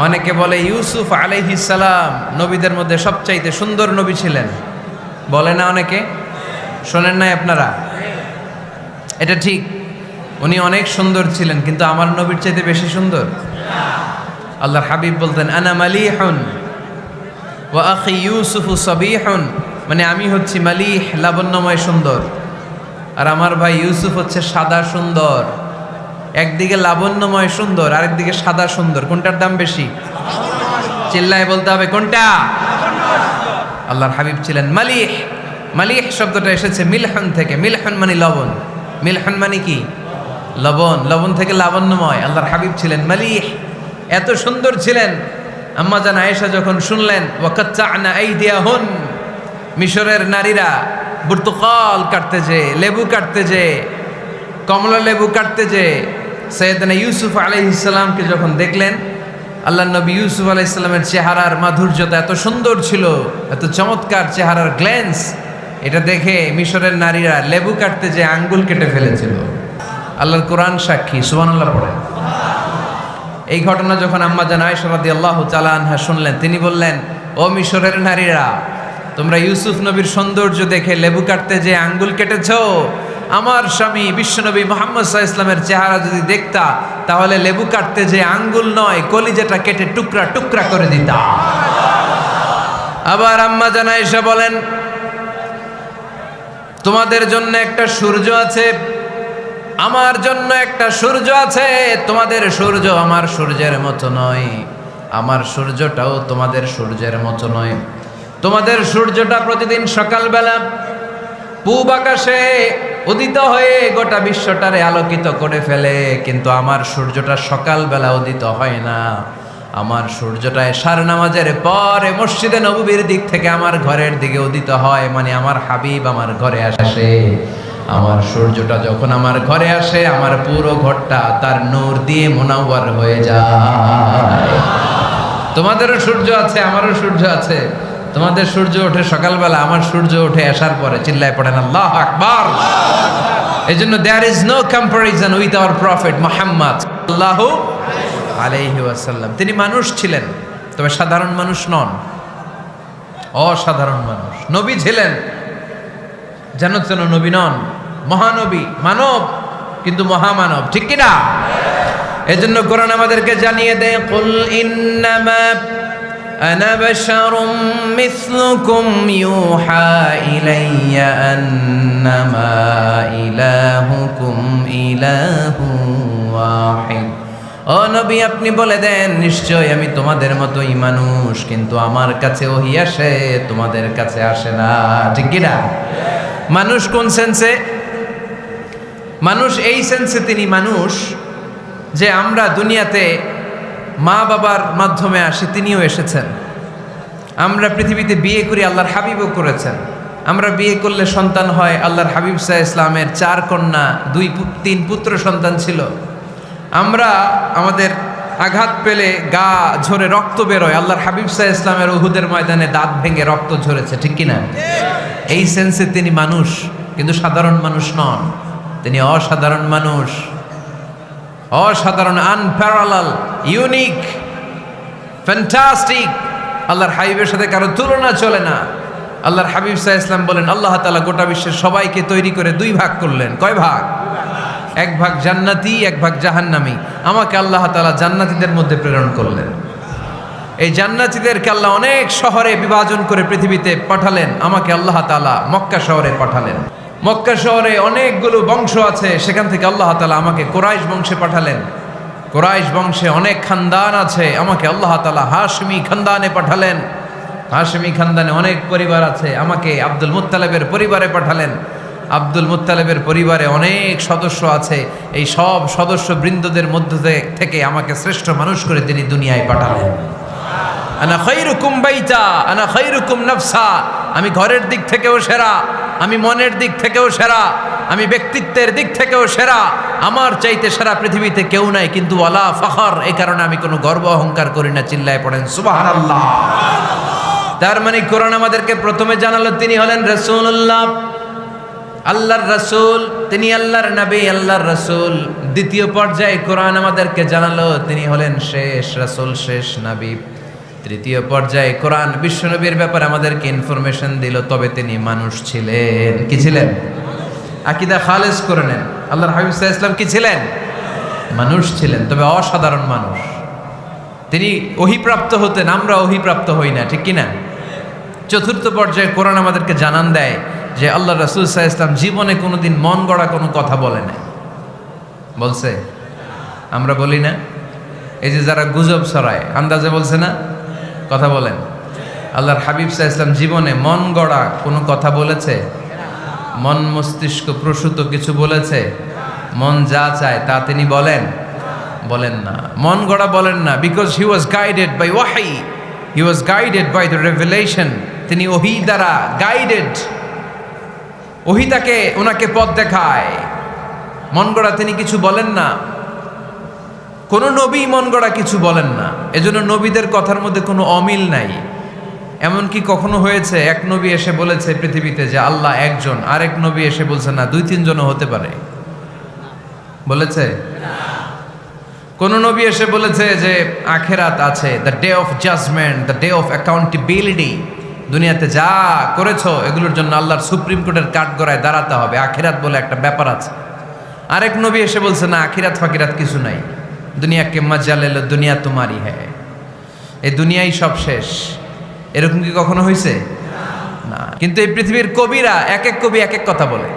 অনেকে বলে ইউসুফ আলাইহিস সালাম নবীদের মধ্যে সবচাইতে সুন্দর নবী ছিলেন, বলে না অনেকে? শোনেন নাই আপনারা? এটা ঠিক, উনি অনেক সুন্দর ছিলেন, কিন্তু আমার নবীর চাইতে বেশি সুন্দর? আল্লাহর হাবিব বলতেন আনা মালিহুন ওয়া আখি ইউসুফু সাবিহুন, মানে আমি হচ্ছি মালিহ, লাবণ্যময় সুন্দর, আর আমার ভাই ইউসুফ হচ্ছে সাদা সুন্দর। একদিকে লাবণ্যময় সুন্দর, আরেকদিকে সাদা সুন্দর, কোনটার দাম বেশি? চিল্লায় বলতে হবে কোনটা? আল্লাহর হাবিব ছিলেন মালিহ। মালিহ শব্দটা এসেছে মিলহন থেকে। মিলহন মানে লবণ, মিলহন মানে কি? লবণ, লবণ থেকে লাবণ্যময়। আল্লাহর হাবিব ছিলেন মালিহ, এত সুন্দর ছিলেন। আম্মা জান আয়েশা যখন শুনলেন ওয়াকাত্তা'না আইদিয়াহুন, মিশরের নারীরা বুর্তুকাল কাটতে যে, লেবু কাটতে যে, কমলা লেবু কাটতে যে সাইয়েদনা ইউসুফ আলাইহিস সালামকে যখন দেখলেন, আল্লাহ নবী ইউসুফ আলাইহিস সালামের চেহারার মাধুর্যতা এত সুন্দর ছিল, এত চমৎকার চেহারার গ্ল্যান্স, এটা দেখে মিশরের নারীরা লেবু কাটতে যে আঙ্গুল কেটে ফেলেছিল। আল্লাহর কোরআন সাক্ষী। সুবহানাল্লাহ পড়েন। এই ঘটনা যখন আম্মা জান আয়েশা রাদিয়াল্লাহু তাআলা আনহা শুনলেন, তিনি বললেন ও মিশরের নারীরা, তোমরা ইউসুফ নবীর সৌন্দর্য দেখে লেবু কাটতে যে আঙ্গুল কেটেছো, আমার স্বামী বিশ্বনবী মুহাম্মদ সাল্লাল্লাহু আলাইহি ওয়াসাল্লামের চেহারা যদি দেখতা, তাহলে লেবু কাটতে যে আঙ্গুল নয়, কলিজাটা কেটে টুকরা টুকরা করে দিতা। আবার আম্মা জান আয়েশা বলেন তোমাদের জন্য একটা সূর্য আছে, আমার জন্য একটা সূর্য আছে, তোমাদের সূর্য আমার সূর্যের মতো নয়, আমার সূর্যটাও তোমাদের সূর্যের মতো নয়। তোমাদের সূর্যটা প্রতিদিন সকালবেলা পূব আকাশে উদিত হয়ে গোটা বিশ্বটারে আলোকিত করে ফেলে, কিন্তু আমার সূর্যটা সকালবেলা উদিত হয় না। আমার সূর্যটা এশার নামাজের পরে মসজিদে নববীর দিক থেকে আমার ঘরের দিকে উদিত হয়, মানে আমার হাবিব আমার ঘরে আসে। আমার সূর্যটা যখন আমার ঘরে আসে, আমার পুরো ঘরটা তার নূর দিয়ে মুনাওয়ার হয়ে যায়। তোমাদেরও সূর্য আছে, আমারও সূর্য আছে। তোমাদের সূর্য ওঠে সকালবেলা, আমার সূর্য ওঠে আসার পরে। চিল্লায় পড়েন আল্লাহু আকবার। এজন্য there is no comparison with our prophet Muhammad সাল্লাল্লাহু আলাইহি ওয়াসাল্লাম। তিনি মানুষ ছিলেন, তবে সাধারণ মানুষ নন, অসাধারণ মানুষ। নবী ছিলেন, যেন তেন নবী নন, মহানবী, মানব। কিন্তু মহামানব, ঠিক কি না? এজন্য কোরআন আমাদেরকে জানিয়ে দেয়, কুল ইন্নামা আনা বাশারুম মিসলুকুম ইউহা ইলাইয়া আন্নামা ইলাহুকুম ইলাহু ওয়াহিদ। ও নবী, আপনি বলে দেন, নিশ্চয় আমি তোমাদের মতোই মানুষ, কিন্তু আমার কাছে ওহী আসে, তোমাদের কাছে আসে না, ঠিক কি না? মানুষ কোন সেন্সে? মানুষ এই সেন্সে তিনি মানুষ যে আমরা দুনিয়াতে মা বাবার মাধ্যমে আসি, তিনিও এসেছেন। আমরা পৃথিবীতে বিয়ে করি, আল্লাহর হাবিবও করেছেন। আমরা বিয়ে করলে সন্তান হয়, আল্লাহর হাবিব সাল্লাল্লাহু আলাইহি ইসলামের 4 কন্যা 3 পুত্র সন্তান ছিল। আমরা আমাদের আঘাত পেলে গা ঝরে রক্ত বেরোয়, আল্লাহর হাবিব সাল্লাল্লাহু আলাইহি ইসলামের উহুদের ময়দানে দাঁত ভেঙে রক্ত ঝরেছে, ঠিক কিনা? এই সেন্সে তিনি মানুষ, কিন্তু সাধারণ মানুষ নন, তিনি অসাধারণ মানুষ, অসাধারণ, আনপ্যারালাল, ইউনিক, ফ্যান্টাস্টিক। আল্লাহর হাবিবের সাথে কারো তুলনা চলে না। আল্লাহর হাবিব সাল্লাল্লাহু আলাইহি ওয়াসাল্লাম বলেন, আল্লাহ তাআলা গোটা বিশ্বের সবাইকে তৈরি করে 2 ভাগ করলেন। কয় ভাগ? 1 ভাগ জান্নাতি, 1 ভাগ জাহান্নামী। আমাকে আল্লাহ তাআলা জান্নাতীদের মধ্যে প্রেরণ করলেন। এই জান্নাতীদেরকে আল্লাহ অনেক শহরে বিভাজন করে পৃথিবীতে পাঠালেন, আমাকে আল্লাহ তাআলা মক্কা শহরে পাঠালেন। মক্কা শহরে অনেকগুলো বংশ আছে, সেখান থেকে আল্লাহ তাআলা আমাকে কুরাইশ বংশে পাঠালেন। কুরাইশ বংশে অনেক খানদান আছে, আমাকে আল্লাহ তাআলা হাশমি খানদানে পাঠালেন। হাশমি খানদানে অনেক পরিবার আছে, আমাকে আব্দুল মুত্তালিবের পরিবারে পাঠালেন। আব্দুল মুত্তালিবের পরিবারে অনেক সদস্য আছে, এই সব সদস্য বৃন্দদের মধ্যে থেকে আমাকে শ্রেষ্ঠ মানুষ করে তিনি দুনিয়ায় পাঠালেন। আনা খায়রুকুম বাইতা আনা খায়রুকুম নাফসা, আমি ঘরের দিক থেকেও সেরা, আমি মনের দিক থেকেও সেরা, আমি ব্যক্তিত্বের দিক থেকেও সেরা, আমার চাইতে সেরা পৃথিবীতে কেউ নাই। কিন্তু ওয়ালা ফখর, এই কারণে আমি কোনো গর্ব অহংকার করি না। চিল্লায় পড়েন সুবহানাল্লাহ। তার মানে কোরআন আমাদেরকে প্রথমে জানালো তিনি হলেন রাসূলুল্লাহ, আল্লাহর রাসূল, তিনি আল্লাহর নবী, আল্লাহর রাসূল। দ্বিতীয় পর্যায়ে কোরআন আমাদেরকে জানালো তিনি হলেন শেষ রাসূল, শেষ নবী। তৃতীয় পর্যায়ে কোরআন বিশ্বনবীর ব্যাপারে আমাদেরকে ইনফরমেশন দিল, তবে তিনি মানুষ ছিলেন। কি ছিলেন? আকীদা খালেস করে নেন, আল্লাহর হাবিব সাল্লাল্লাহু আলাইহি ওয়াসাল্লাম কি ছিলেন? মানুষ ছিলেন, তবে অসাধারণ মানুষ। তিনি ওহীপ্রাপ্ত হতেন, আমরা ওহীপ্রাপ্ত হই না, ঠিক কি না? চতুর্থ পর্যায়ে কোরআন আমাদেরকে জানান দেয় যে আল্লাহ রাসূল সাল্লাল্লাহু আলাইহি ওয়াসাল্লাম জীবনে কোনোদিন মন গড়া কোনো কথা বলে না। বলছে? আমরা বলি না? এই যে যারা গুজব ছড়ায়, আন্দাজে বলছে না? কথা বলেন। আল্লাহর হাবিব সাল্লাল্লাহু আলাইহি ওয়াসাল্লাম জীবনে মন গড়া কোনো কথা বলেছে? মন মস্তিষ্ক প্রসূত কিছু বলেছে? মন যা চায় তা তিনি বলেন? বলেন না, মন গড়া বলেন না। Because he was guided by ওয়াহি, he was guided by the revelation. তিনি ওহী দ্বারা গাইডেড, ওহী তাকে ওনাকে পথ দেখায়। মন গড়া তিনি কিছু বলেন না, কোন নবী মন গড়া কিছু বলেন না। এজন্য নবীদের কথার মধ্যে কোনো অমিল নাই। এমনকি কখনো হয়েছে এক নবী এসে বলেছে পৃথিবীতে যে আল্লাহ একজন, আরেক নবী এসে বলছে না 2-3 জনও হতে পারে? বলেছে? কোন নবী এসে বলেছে যে আখিরাত আছে, the day of judgement, the day of accountability, দুনিয়াতে যা করেছো এগুলোর জন্য আল্লাহর সুপ্রিম কোর্টের কাঠগড়ায় দাঁড়াতে হবে, আখিরাত বলে একটা ব্যাপার আছে। আরেক নবী এসে বলছে না, আখিরাত ফাকিরাত কিছু নাই, দুনিয়াকে মজা লেলো, দুনিয়া তোমারই হ্যায়, এই দুনিয়াই সব শেষ। এরকম কি কখনো হয়েছে? না। কিন্তু এই পৃথিবীর কবিরা, এক এক কবি এক এক কথা বলে,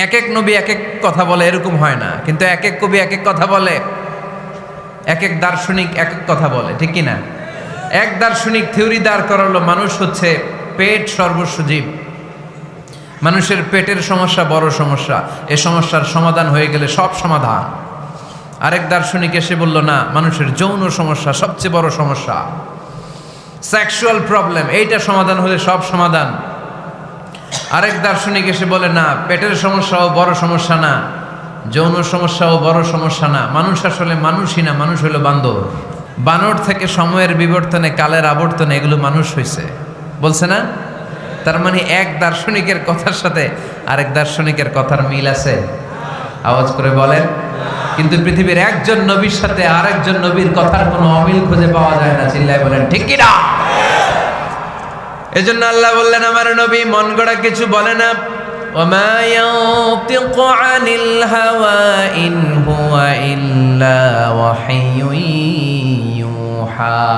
এক এক নবী এক এক কথা বলে, এরকম হয় না। কিন্তু এক এক কবি এক এক কথা বলে, এক এক দার্শনিক এক এক কথা বলে, ঠিক কি না? এক দার্শনিক থিওরি দাঁড় করালো মানুষ হচ্ছে পেট সর্বস্ব জীব, মানুষের পেটের সমস্যা বড় সমস্যা, এ সমস্যার সমাধান হয়ে গেলে সব সমাধান। আরেক দার্শনিক এসে বলল না, মানুষের যৌন সমস্যা সবচেয়ে বড় সমস্যা, সেক্সুয়াল প্রবলেম, এইটা সমাধান হলে সব সমাধান। আরেক দার্শনিক এসে বলে না, পেটের সমস্যাও বড় সমস্যা না, যৌন সমস্যাও বড় সমস্যা না, মানুষ আসলে মানুষই না, মানুষ হলো বান্দর। বানর থেকে সময়ের বিবর্তনে, কালের আবর্তনে এগুলো মানুষ হয়েছে, বলছে না? তার মানে এক দার্শনিকের কথার সাথে আরেক দার্শনিকের কথার মিল আছে? আওয়াজ করে বলেন। কিন্তু পৃথিবীর একজন নবীর সাথে আরেকজন নবীর কথার কোনো অমিল খুঁজে পাওয়া যায় না। চিল্লায় বলেন ঠিক কি না? এজন্য আল্লাহ বললেন আমার নবী মন গড়া কিছু বলে না। وما ينطق عن الهوى إن هو إلا وحي يوحى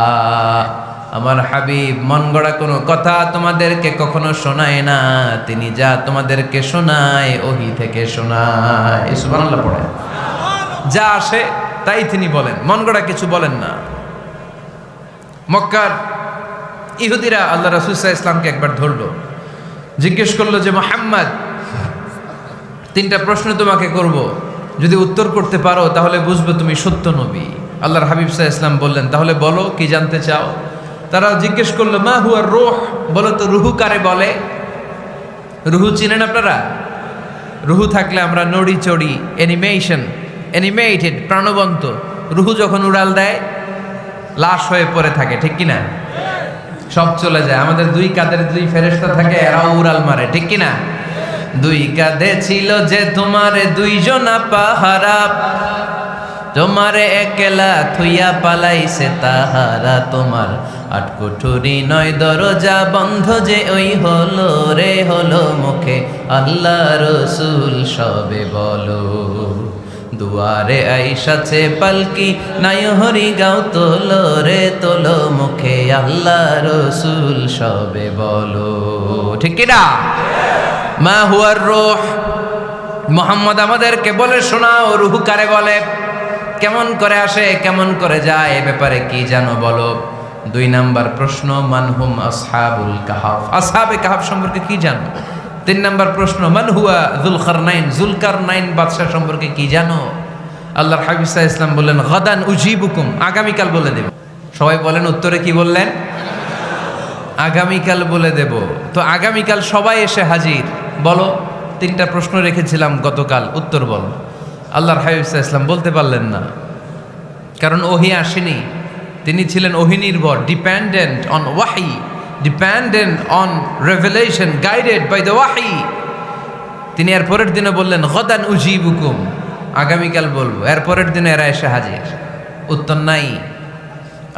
আমার হাবিব মন গড়া কোনো কথা তোমাদেরকে কখনো শোনায় না, তিনি যা তোমাদেরকে শোনায় ওহী থেকে শোনায়। সুবহানাল্লাহ পড়ে। যা আসে তাই তিনি বলেন, মন গড়া কিছু বলেন না। মক্কার ইহুদিরা আল্লাহ রাসূল সাল্লাল্লাহু আলাইহি ওয়াসাল্লামকে একবার ধরলো, জিজ্ঞেস করলো যে মুহাম্মদ, তিনটা প্রশ্ন তোমাকে করব, যদি উত্তর করতে পারো তাহলে বুঝবো তুমি সত্য নবী। আল্লাহর হাবিব সাল্লাল্লাহু আলাইহি ওয়াসাল্লাম বললেন, তাহলে বলো কি জানতে চাও। তারা জিজ্ঞেস করলো মা হুয়া রূহ, বলো তো রুহু কারে বলে। রুহু চিনেন আপনারা? রুহু থাকলে আমরা নড়ি চড়ি, অ্যানিমেটেড, প্রাণবন্ত। রুহু যখন উড়াল দেয় লাশ হয়ে পড়ে থাকে, ঠিক কিনা? সব চলে যায়। আমাদের দুই কাঁধের দুই ফেরেশতা থাকে, এরাও উড়াল মারে, ঠিক কিনা? দুই কাঁধে ছিল যে তোমারে দুইজনা পাহারা, তোমারে একলা থুইয়া পালাইছে তাহারা। তোমার আট কুঠুরি নয় দরজা বন্ধ যে ওই হলো রে হলো মুখে আল্লাহ রসুল সবে বলো। দুয়ারে আইসাছে পালকি নাই হরি গাও তোলো রে তোলো মুখে আল্লাহ রসুল সবে বলো, ঠিক কিনা? মা হুয়ার রূহ, মুহাম্মদ আমাদেরকে বলে শোনাও রুহু কারে বলে, কেমন করে আসে, কেমন করে যায়, এ ব্যাপারে কি জানো বলো। 2 নাম্বার প্রশ্ন মানহুম আসহাবুল কাহাফ, আসহাবে কাহাফ সম্পর্কে কি জানো। 3 নাম্বার প্রশ্ন মান হুয়া যুলকারনাইন বাদশা সম্পর্কে কি জানো। আল্লাহর হাবিব সাল্লাল্লাহু আলাইহি ওয়াসাল্লাম বললেন গাদান উজিবুকুম, আগামীকাল বলে দেব। সবাই বলেন উত্তরে কি বললেন? আগামীকাল বলে দেব। তো আগামীকাল সবাই এসে হাজির। বলো 3টা প্রশ্ন রেখেছিলাম গতকাল, উত্তর বলো। আল্লাহর হাবিব সাল্লাল্লাহু আলাইহি ওয়াসাল্লাম বলতে পারলেন না, কারণ ওহী আসেনি। তিনি ছিলেন ওহী নির্ভর, dependent on wahi, dependent on revelation, guided by the wahi. তিনি এর পরের দিনে বললেন গাদান উজিবুকুম, আগামীকাল বলবো। এর পরের দিনে এরা এসে হাজির, উত্তর নাই।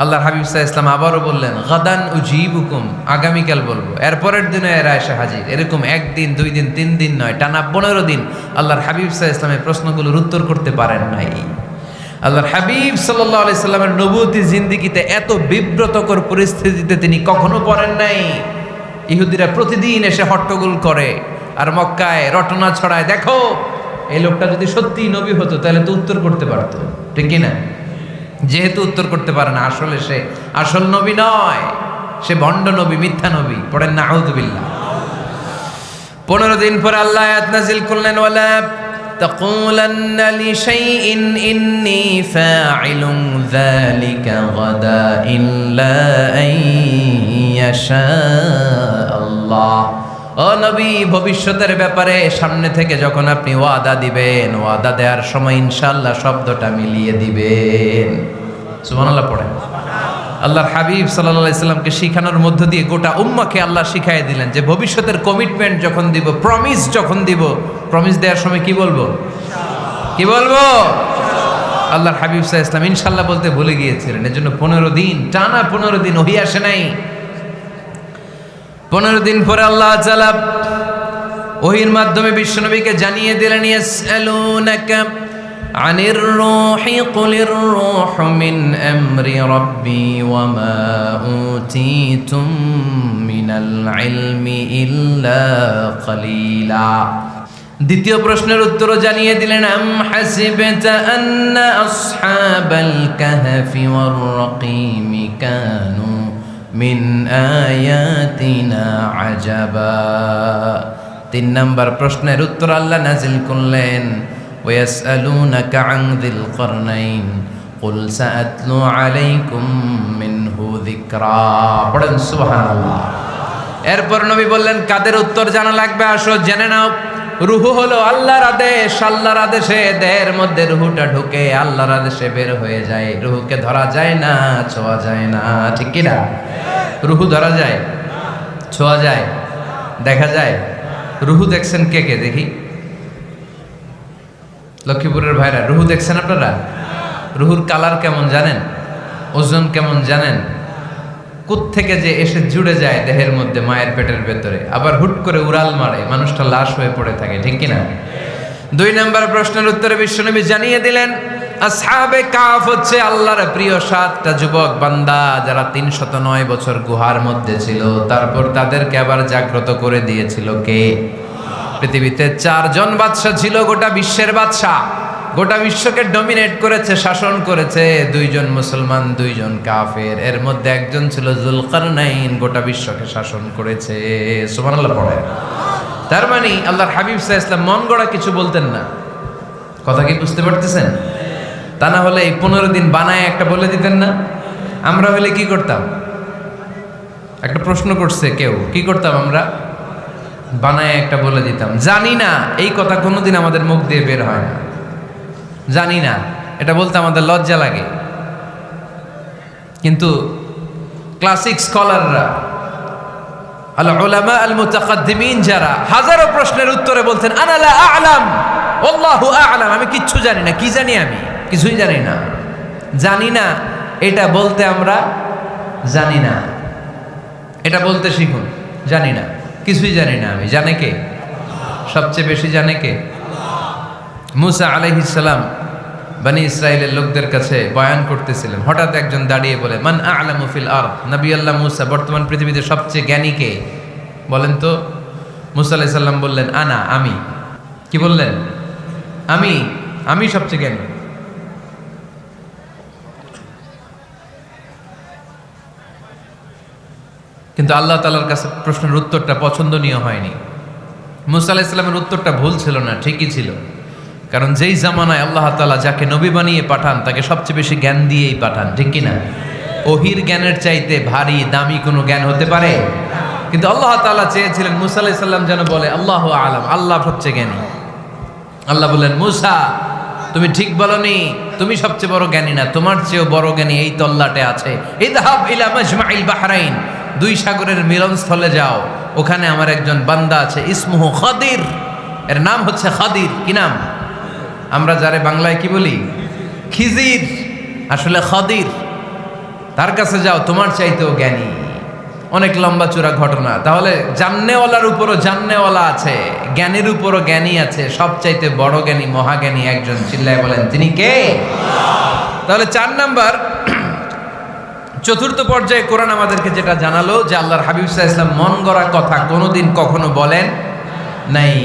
আল্লাহর হাবিব সাল্লাল্লাহু আলাইহি ওয়াসাল্লাম আবারও বললেন গাদান উজিবুকুম, আগামীকাল বলবো। এর পরের দিনে এরা এসে হাজির। এরকম 1 দিন 2 দিন 3 দিন নয়, টানা 15 দিন আল্লাহর হাবিব সাল্লাল্লাহু আলাইহি ওয়াসাল্লামের প্রশ্নগুলোর উত্তর করতে পারেন নাই। আল্লাহর হাবিব সাল্লাল্লাহু আলাইহি সাল্লামের নবুয়তি জিন্দেগিতে এত বিব্রতকর পরিস্থিতিতে তিনি কখনো পড়েন নাই। ইহুদিরা প্রতিদিন এসে হট্টগোল করে আর মক্কায় রটনা ছড়ায়, দেখো এই লোকটা যদি সত্যি নবী হতো তাহলে তো উত্তর করতে পারতো, ঠিক কি না? যেহেতু উত্তর করতে পারে না, আসলে সে আসল নবী নয়, সে ভণ্ড নবী, মিথ্যা নবী। পড়েন নাউযুবিল্লাহ। 15 দিন পরে আল্লাহ আয়াত নাযিল করলেন ওয়ালা تقولن لشيء إني فاعل ذلك غدا إلا أن يشاء الله। ও নবী, ভবিষ্যতের ব্যাপারে সামনে থেকে যখন আপনি ওয়াদা দিবেন, ওয়াদা দেওয়ার সময় ইনশাআল্লাহ শব্দটা মিলিয়ে দিবেন। সুবহানাল্লাহ পড়েন। আল্লাহর হাবিব সাল্লাল্লাহু আলাইহি সাল্লামকে শিখানোর মধ্য দিয়ে গোটা উম্মাহকে আল্লাহ শিখাই দিলেন যে ভবিষ্যতের কমিটমেন্ট যখন দিব, প্রমিস যখন দিব, প্রমিস দেওয়ার সময় কি বলবো? কি বলবো? আল্লাহর হাবিব সাল্লাল্লাহু আলাইহি সাল্লাম ইনশাআল্লাহ বলতে ভুলে গিয়েছিলেন। এজন্য 15 দিন টানা 15 দিন ওহী আসে নাই। 15 দিন পরে আল্লাহ তাআলা ওহীর মাধ্যমে বিশ্বনবীকে জানিয়ে দিলেন ইয়াসআলুনাকা আনির রূহি কুলির রূহু মিন আমরি রাব্বি ওয়া মা উতীতুম মিনাল ইলমি ইল্লা কালিলা। দ্বিতীয় প্রশ্নের উত্তরও জানিয়ে দিলেন আম হাসিবতা আন্না আসহাবাল কাহফি ওয়ার রাকিম কানু মিন আয়াতিনা আজাবা। 3 নম্বর প্রশ্নের উত্তর আল্লাহ নাজিল করলেন ওয়াসআলুনাকা আন যিল করনাইন কুল সাআতলু আলাইকুম মিনহু যিকরা। পড়েন সুবহানাল্লাহ। এরপর নবী বললেন কাদের উত্তর জানা লাগবে, আসো জেনে নাও। রুহু হলো আল্লাহর আদেশ, আল্লাহর আদেশে দেহের মধ্যে রুহুটা ঢুকে আল্লাহর আদেশে বের হয়ে যায়। রুহুকে ধরা যায় না, ছোঁয়া যায় না, ঠিক কি না? রুহু ধরা যায়, ছোঁয়া যায়, দেখা যায়। রুহু দেখছেন কে কে? দেখি লক্ষ্মীপুরের ভাইরা, রুহু দেখছেন আপনারা? রুহুর কালার কেমন জানেন? ওজন কেমন জানেন? কোত্থেকে যে এসে জুড়ে যায় দেহের মধ্যে, মায়ের পেটের ভেতরে, আবার হুট করে উড়াল মারে, মানুষটা লাশ হয়ে পড়ে থাকে, ঠিক কিনা? 2 নম্বর প্রশ্নের উত্তরে বিশ্বনবী জানিয়ে দিলেন, আসহাবে কাফ হচ্ছে আল্লাহর প্রিয় 7টা যুবক বান্দা যারা 309 বছর গুহার মধ্যে ছিল, তারপর তাদেরকে আবার জাগ্রত করে দিয়েছিল কে? পৃথিবীতে 4 জন বাদশা ছিল, গোটা বিশ্বের বাদশা, গোটা বিশ্বকে ডমিনেট করেছে, শাসন করেছে। 2 জন মুসলমান, 2 জন কাফের, এর মধ্যে একজন ছিল যুলকারনাইন, গোটা বিশ্বকে শাসন করেছে। সুবহানাল্লাহ পড়ে। তার মানে আল্লাহর হাবিব সাল্লাল্লাহু আলাইহি ওয়াসাল্লাম মন গড়া কিছু বলতেন না। কথা কি বুঝতে পারতেছেন? তা না হলে এই 15 দিন বানায় একটা বলে দিতেন না? আমরা হলে কি করতাম? একটা প্রশ্ন করছে কেউ, কি করতাম আমরা? বানায় একটা বলে দিতাম। জানি না, এই কথা কোনোদিন আমাদের মুখ দিয়ে বের হয় না। জানি না, এটা বলতে আমাদের লজ্জা লাগে। কিন্তু ক্লাসিক স্কলাররা, আল উলামা আল মুতাকাদ্দিমিন, যারা হাজারো প্রশ্নের উত্তরে বলতেন আনা লা আ'লাম আল্লাহু আ'লাম, আমি কিচ্ছু জানি না। কি জানি? আমি কিছুই জানি না। জানি না এটা বলতে আমরা জানি না, এটা বলতে শিখুন। জানি না, কিছুই জানি না আমি। জানে কে? সবচেয়ে বেশি জানে কে? মুসা আলাইহিস সালাম বনি ইসরাইলের লোকদের কাছে বয়ান করতেছিলেন, হঠাৎ একজন দাঁড়িয়ে বলে, মান আ'লামু ফিল আরদ, নবী আল্লাহ মুসা, বর্তমান পৃথিবীতে সবচেয়ে জ্ঞানী কে বলেন তো? মুসা আলাইহিস সালাম বললেন, আনা, আমি। কি বললেন? আমি সবচেয়ে জ্ঞানী। কিন্তু আল্লাহ তাআলার কাছে প্রশ্নের উত্তরটা পছন্দনীয় হয়নি। মুসা আলাইহিস সালামের উত্তরটা ভুল ছিল না, ঠিকই ছিল। কারণ যেই জামানায় আল্লাহ তাআলা যাকে নবী বানিয়ে পাঠান তাকে সবচেয়ে বেশি জ্ঞান দিয়েই পাঠান, ঠিক কিনা? ওহির জ্ঞানের চাইতে ভারী দামি কোনো জ্ঞান হতে পারে? কিন্তু আল্লাহ তাআলা চেয়েছিলেন মুসা আলাইহিস সালাম যেন বলে আল্লাহু আ'লাম, আল্লাহ সবচেয়ে জ্ঞানী। আল্লাহ বললেন, মুসা তুমি ঠিক বলনি, তুমি সবচেয়ে বড় জ্ঞানী না, তোমার চেয়েও বড় জ্ঞানী এই তল্লাটে আছে। ইযহাব ইলা মাজমাইল বাহরাইন, 2 সাগরের মিলনস্থলে যাও, ওখানে আমার একজন বান্দা আছে, ইসমুহু খাদির, এর নাম হচ্ছে খাদির। কি নাম? আমরা যারে বাংলায় কি বলি? খিজির, আসলে খাদির। তার কাছে যাও, তোমার চাইতেও জ্ঞানী। অনেক লম্বা চূড়া ঘটনা। তাহলে জান্নেওয়ালার উপরও জান্নেওয়ালা আছে, জ্ঞানীর উপরও জ্ঞানী আছে, সবচাইতে বড় জ্ঞানী, মহাজ্ঞানী একজন। চিল্লায় বলেন তিনি কে? তাহলে 4 নাম্বার, চতুর্থ পর্যায়ে কোরআন আমাদেরকে যেটা জানালো যে আল্লাহর হাবিব সাল্লাল্লাহু আলাইহি ওয়াসাল্লাম মন গড়া কথা কোনোদিন কখনো বলেন নাই।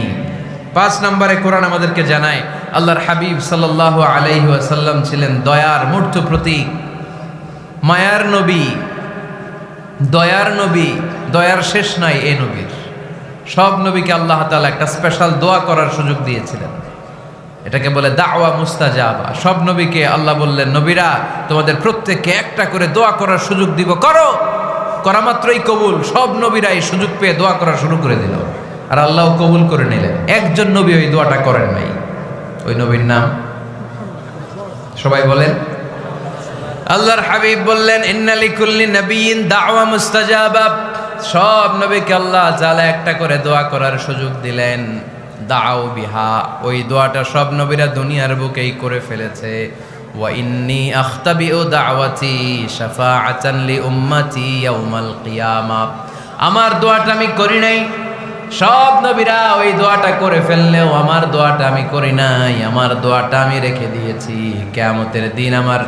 5 নম্বরে কোরআন আমাদেরকে জানায় আল্লাহর হাবিব সাল্লাল্লাহু আলাইহি ওয়াসাল্লাম ছিলেন দয়ার মূর্ত প্রতীক, মায়ার নবী, দয়ার নবী। দয়ার শেষ নাই এই নবীর। সব নবীকে আল্লাহ তাআলা একটা স্পেশাল দোয়া করার সুযোগ দিয়েছিলেন, এটাকে বলে দাওয়া মুস্তাজাবা। সব নবীকে আল্লাহ বললেন, নবীরা তোমাদের প্রত্যেককে একটা করে দোয়া করার সুযোগ দিব, করো। করা মাত্রই কবুল। সব নবীরা এই সুযোগ পেয়ে দোয়া করা শুরু করে দিল, আর আল্লাহ কবুল করে নিলেন। একজন নবী ওই দোয়াটা করেন নাই। ওই নবীর নাম সবাই বলেন। আল্লাহর হাবিব বললেন, ইন্না লিকুল্লি নাবিয়্যিন দাওয়া মুস্তাজাবা। সব নবীকে আল্লাহ তাআলা একটা করে দোয়া করার সুযোগ দিলেন। দাও বিহা, ওই দোয়াটা সব নবীরা দুনিয়ার বুকেই করে ফেলেছে। ওয়া ইন্নী আখতাবিউ দাওয়াতি শাফাআতান লি উম্মতি ইয়াউমাল কিয়ামা। আমার দোয়াটা আমি করি নাই, সব নবীরা ওই দোয়াটা করে ফেললেও আমার দোয়াটা আমি করি নাই। আমার দোয়াটা আমি রেখে দিয়েছি কিয়ামতের দিন আমার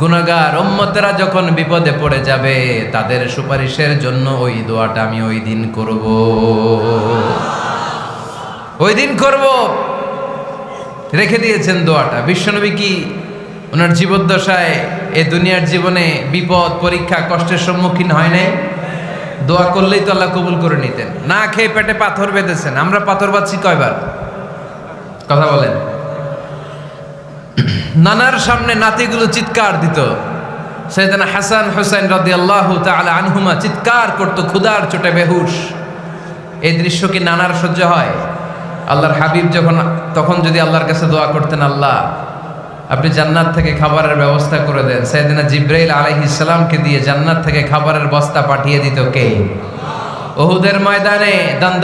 গুনাহগার উম্মতেরা যখন বিপদে পড়ে যাবে তাদের সুপারিশের জন্য ওই দোয়াটা আমি ওই দিন করব, ওই দিন করব। রেখে দিয়েছেন দোয়াটা। বিশ্বনবী কি ওনার জীবদ্দশায় এই দুনিয়ার জীবনে বিপদ, পরীক্ষা, কষ্টের সম্মুখীন হয় নাই? দোয়া করলেই তো আল্লাহ কবুল করে নিতেন। না খেয়ে পেটে পাথর বেঁধেছেন। আমরা পাথর বাঁধছি কয়বার? কথা বলেন। নানার সামনে নাতিগুলো চিৎকার দিত। সাইয়েদনা হাসান হুসাইন রাদিয়াল্লাহু তাআলা আনহুমা চিৎকার করতো, ক্ষুধার চোটে বেহুশ। এই দৃশ্য কি নানার সহ্য হয়? আল্লাহর হাবিব তখন যদি আল্লাহর কাছে দোয়া করতেন, আল্লাহ আপনি জান্নাত থেকে খাবারের ব্যবস্থা করে দেন, সাইয়েদনা জিবরাইল আলাইহিস সালামকে দিয়ে জান্নাত থেকে খাবারের বস্তা পাঠিয়ে দিত কে? উহুদের ময়দানে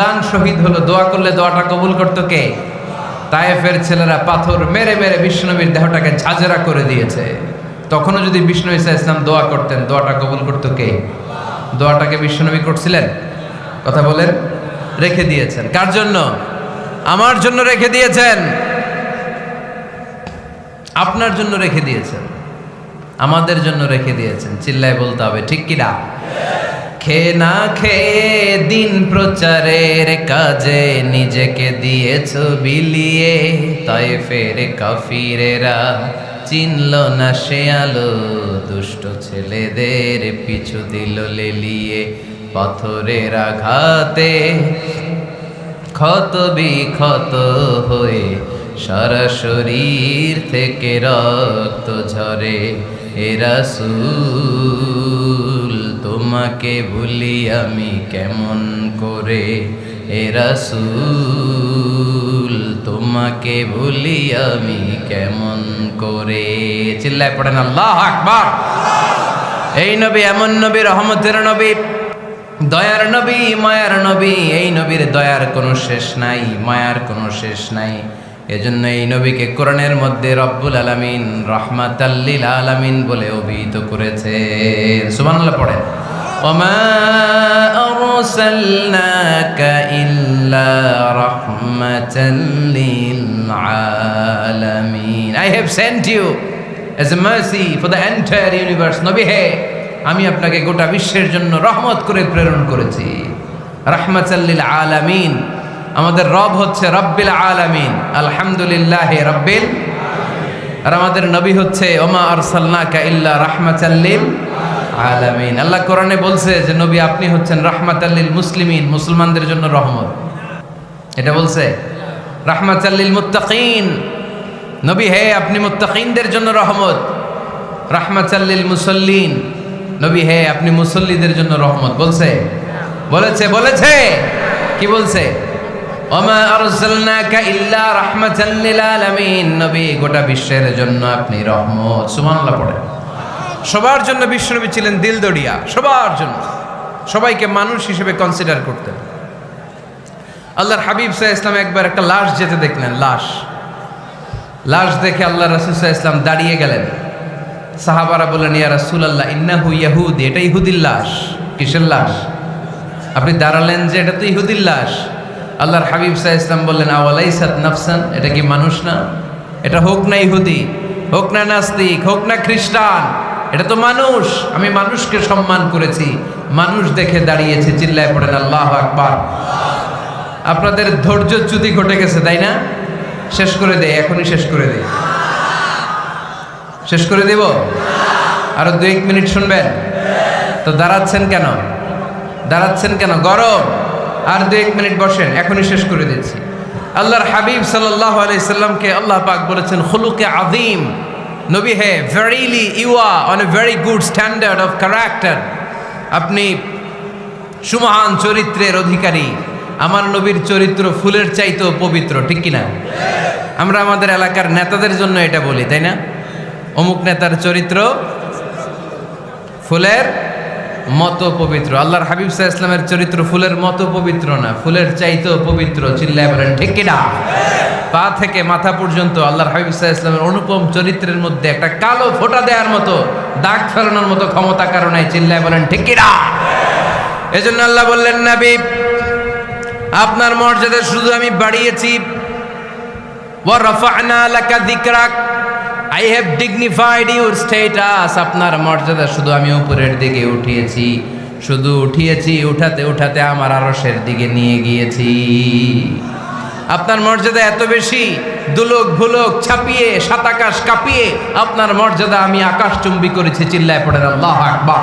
দান শহীদ হলো, দোয়া করলে দোয়াটা কবুল করতো কে? তায়েফের ছেলেরা পাথর মেরে মেরে বিষ্ণুনবীর দেহটাকে ঝাঁঝরা করে দিয়েছে। তখনও যদি বিষ্ণু ঈসা ইসলাম দোয়া করতেন, দোয়াটা কবুল করতো কে? দোয়াটাকে বিশ্বনবী করছিলেন? কথা বলেন। রেখে দিয়েছেন কার জন্য? আমার জন্য রেখে দিয়েছেন, আপনার জন্য রেখে দিয়েছেন, আমাদের জন্য রেখে দিয়েছেন। চিল্লায় বলতে হবে ঠিক কিনা? খেয়ে না খেয়ে দিন প্রচারের কাজে নিজেকে দিয়েছ বিলিয়ে, তায়েফের কাফিরেরা চিনল না সে আলো, দুষ্ট ছেলেদের পিছু দিল লেলিয়ে। পাথরের আঘাতে ক্ষত বিক্ষত হয়ে সারা শরীর থেকে রক্ত ঝরে। এ রাসূল তোমাকে ভুলি আমি কেমন করে, এ রাসূল তোমাকে ভুলি আমি কেমন করে। চিল্লায় পড়েন আল্লাহু আকবার। এই নবী এমন নবী, রহমতের নবী, দয়ার নবী, মায়ার নবী। এই নবীর দয়ার কোনো শেষ নাই, মায়ার কোনো শেষ নাই। এজন্য এই নবীকে কোরআনের মধ্যে রব্বুল আলামিন রাহমাতাল লিল আলামিন বলে অভিহিত করেছে। সুবহানাল্লাহ পড়েন। ওমা আরসালনাকা ইল্লা রাহমাতাল লিল আলামিন। I have sent you as a mercy for the entire universe. নবী হে, আমি আপনাকে গোটা বিশ্বের জন্য রহমত করে প্রেরণ করেছি। রাহমাতাল লিল আলামিন। আমাদের রব হচ্ছে রব্বিল আলামিন, আলহামদুলিল্লাহ রব্বিল। আর আমাদের নবী হচ্ছে ওমা আরসালনাকা ইল্লা রাহমাতাল লিল আলামিন। আল্লাহ কোরআনে বলছে যে নবী আপনি হচ্ছেন রাহমাতাল লিল মুসলিমিন, মুসলমানদের জন্য রহমত। এটা বলছে রাহমাতাল লিল মুত্তাকিন। নবী হে, আপনি মুত্তাকিনদের জন্য রহমত। রাহমাতাল লিল মুসাল্লিন। নবী হে, আপনি মুসল্লিদের জন্য রহমত। বলছে বলেছে বলেছে কি বলছে? ওমা আরসালনাকা ইল্লা রাহমাতাল লিল আলামিন। নবী গোটা বিশ্বের জন্য আপনি রহমত। সুবহানাল্লাহ পড়ে। সবার জন্য বিশ্বনবী ছিলেন দিলদরিয়া, সবার জন্য, সবাইকে মানুষ হিসেবে কনসিডার করতেন। আল্লাহর হাবিব সাল্লাল্লাহু আলাইহি ওয়াসাল্লাম একবার একটা লাশ যেতে দেখলেন, লাশ দেখে আল্লাহ রাসূল সাল্লাল্লাহু আলাইহি ওয়াসাল্লাম দাঁড়িয়ে গেলেন। সাহাবারা বললেন ইয়া রাসূলুল্লাহ ইন্নাহু ইয়াহুদি, এটা ইহুদির লাশ। কিসের লাশ? আপনি দাঁড়ালেন যে এটা তো ইহুদির লাশ। আল্লাহর হাবিব সাল্লাল্লাহু আলাইহি ওয়াসাল্লাম বললেন আওয়ালাইসাত নাফসান, এটা কি মানুষ না? এটা হোক না ইহুদি, হোক না নাস্তিক, হোক না খ্রিস্টান, এটা তো মানুষ। আমি মানুষকে সম্মান করেছি, মানুষ দেখে দাঁড়িয়েছি। চিল্লায় পড়েন আল্লাহু আকবার। আপনাদের ধৈর্যচ্যুতি ঘটে গেছে তাই না? শেষ করে দেয়, এখনই শেষ করে দেয়। শেষ করে দেব? আরো 2-1 মিনিট শুনবেন তো? দাঁড়াচ্ছেন কেন? গরম? আর 2-1 মিনিট বসেন, এখনই শেষ করে দিচ্ছি। আল্লাহর হাবিব সাল্লাল্লাহু আলাইহি সাল্লামকে আল্লাহ পাক বলেছেন খুলুকে আযীম। নবী হে, verily you are on a very good standard of character. আপনি সুমহান চরিত্রের অধিকারী। আমার নবীর চরিত্র ফুলের চাইতেও পবিত্র, ঠিক কিনা? আমরা আমাদের এলাকার নেতাদের জন্য এটা বলি, তাই না? অমুক নেতার চরিত্র ফুলের মতো পবিত্র। আল্লাহর হাবিব সাল্লাল্লাহু আলাইহি ওয়াসাল্লামের চরিত্র ফুলের মতো পবিত্র না, ফুলের চাইতেও পবিত্র। চিল্লায় বলেন ঠিক কিনা? পা থেকে মাথা পর্যন্ত আল্লাহর হাবিব সাল্লাল্লাহু আলাইহি ওয়াসাল্লামের অনুপম চরিত্রের মধ্যে একটা কালো ফোঁটা দেওয়ার মতো, দাগ ফেলানোর মতো ক্ষমতা কারণে। চিল্লায় বলেন ঠিক কিনা? এজন্য আল্লাহ বললেন নবী আপনার মর্যাদা শুধু আমি বাড়িয়েছি। ওয়া রাফা'না লাকা যিকরাক, I have dignified your status. আপনার মর্যাদা শুধু আমি উপরের দিকে উঠিয়েছি, শুধু উঠিয়েছি, উঠাতে উঠাতে আমার আরশের দিকে নিয়ে গিয়েছি। আপনার মর্যাদা এত বেশি, দুলোক ভুলোক ছাপিয়ে, সাত আকাশ কাঁপিয়ে আপনার মর্যাদা আমি আকাশচুম্বী করেছি। চিল্লায় পড়েন আল্লাহু আকবার।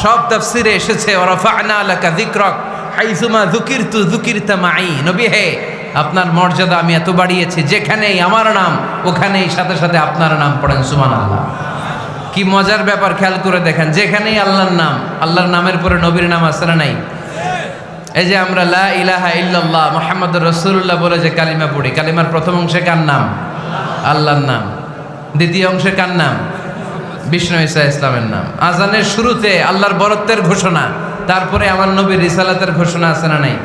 সব তাফসীরে এসেছে ওয়া রাফা'না লাকা যিকরাক হাইসুমা যুকিরতু যুকিরতা মাই। নবী হে, আপনার মর্যাদা আমি এত বাড়িয়েছি, যেখানেই আমার নাম ওখানেই সাথে সাথে আপনার নাম। পড়েন সুবহানাল্লাহ। কি মজার ব্যাপার, খেয়াল করে দেখেন, যেখানেই আল্লাহর নাম, আল্লাহর নামের পরে নবীর নাম আছে না নাই? এই যে আমরা লা ইলাহা ইল্লাল্লাহ মুহাম্মাদুর রাসূলুল্লাহ বলে যে কালিমা পড়ি, কালিমার প্রথম অংশে কার নাম? আল্লাহর নাম। দ্বিতীয় অংশে কার নাম? বিষ্ণু ঈসা ইসলামের নাম। আজানের শুরুতে আল্লাহর বরত্বের ঘোষণা, তারপরে আমার নবীর রিসালাতের ঘোষণা আছে না নাই?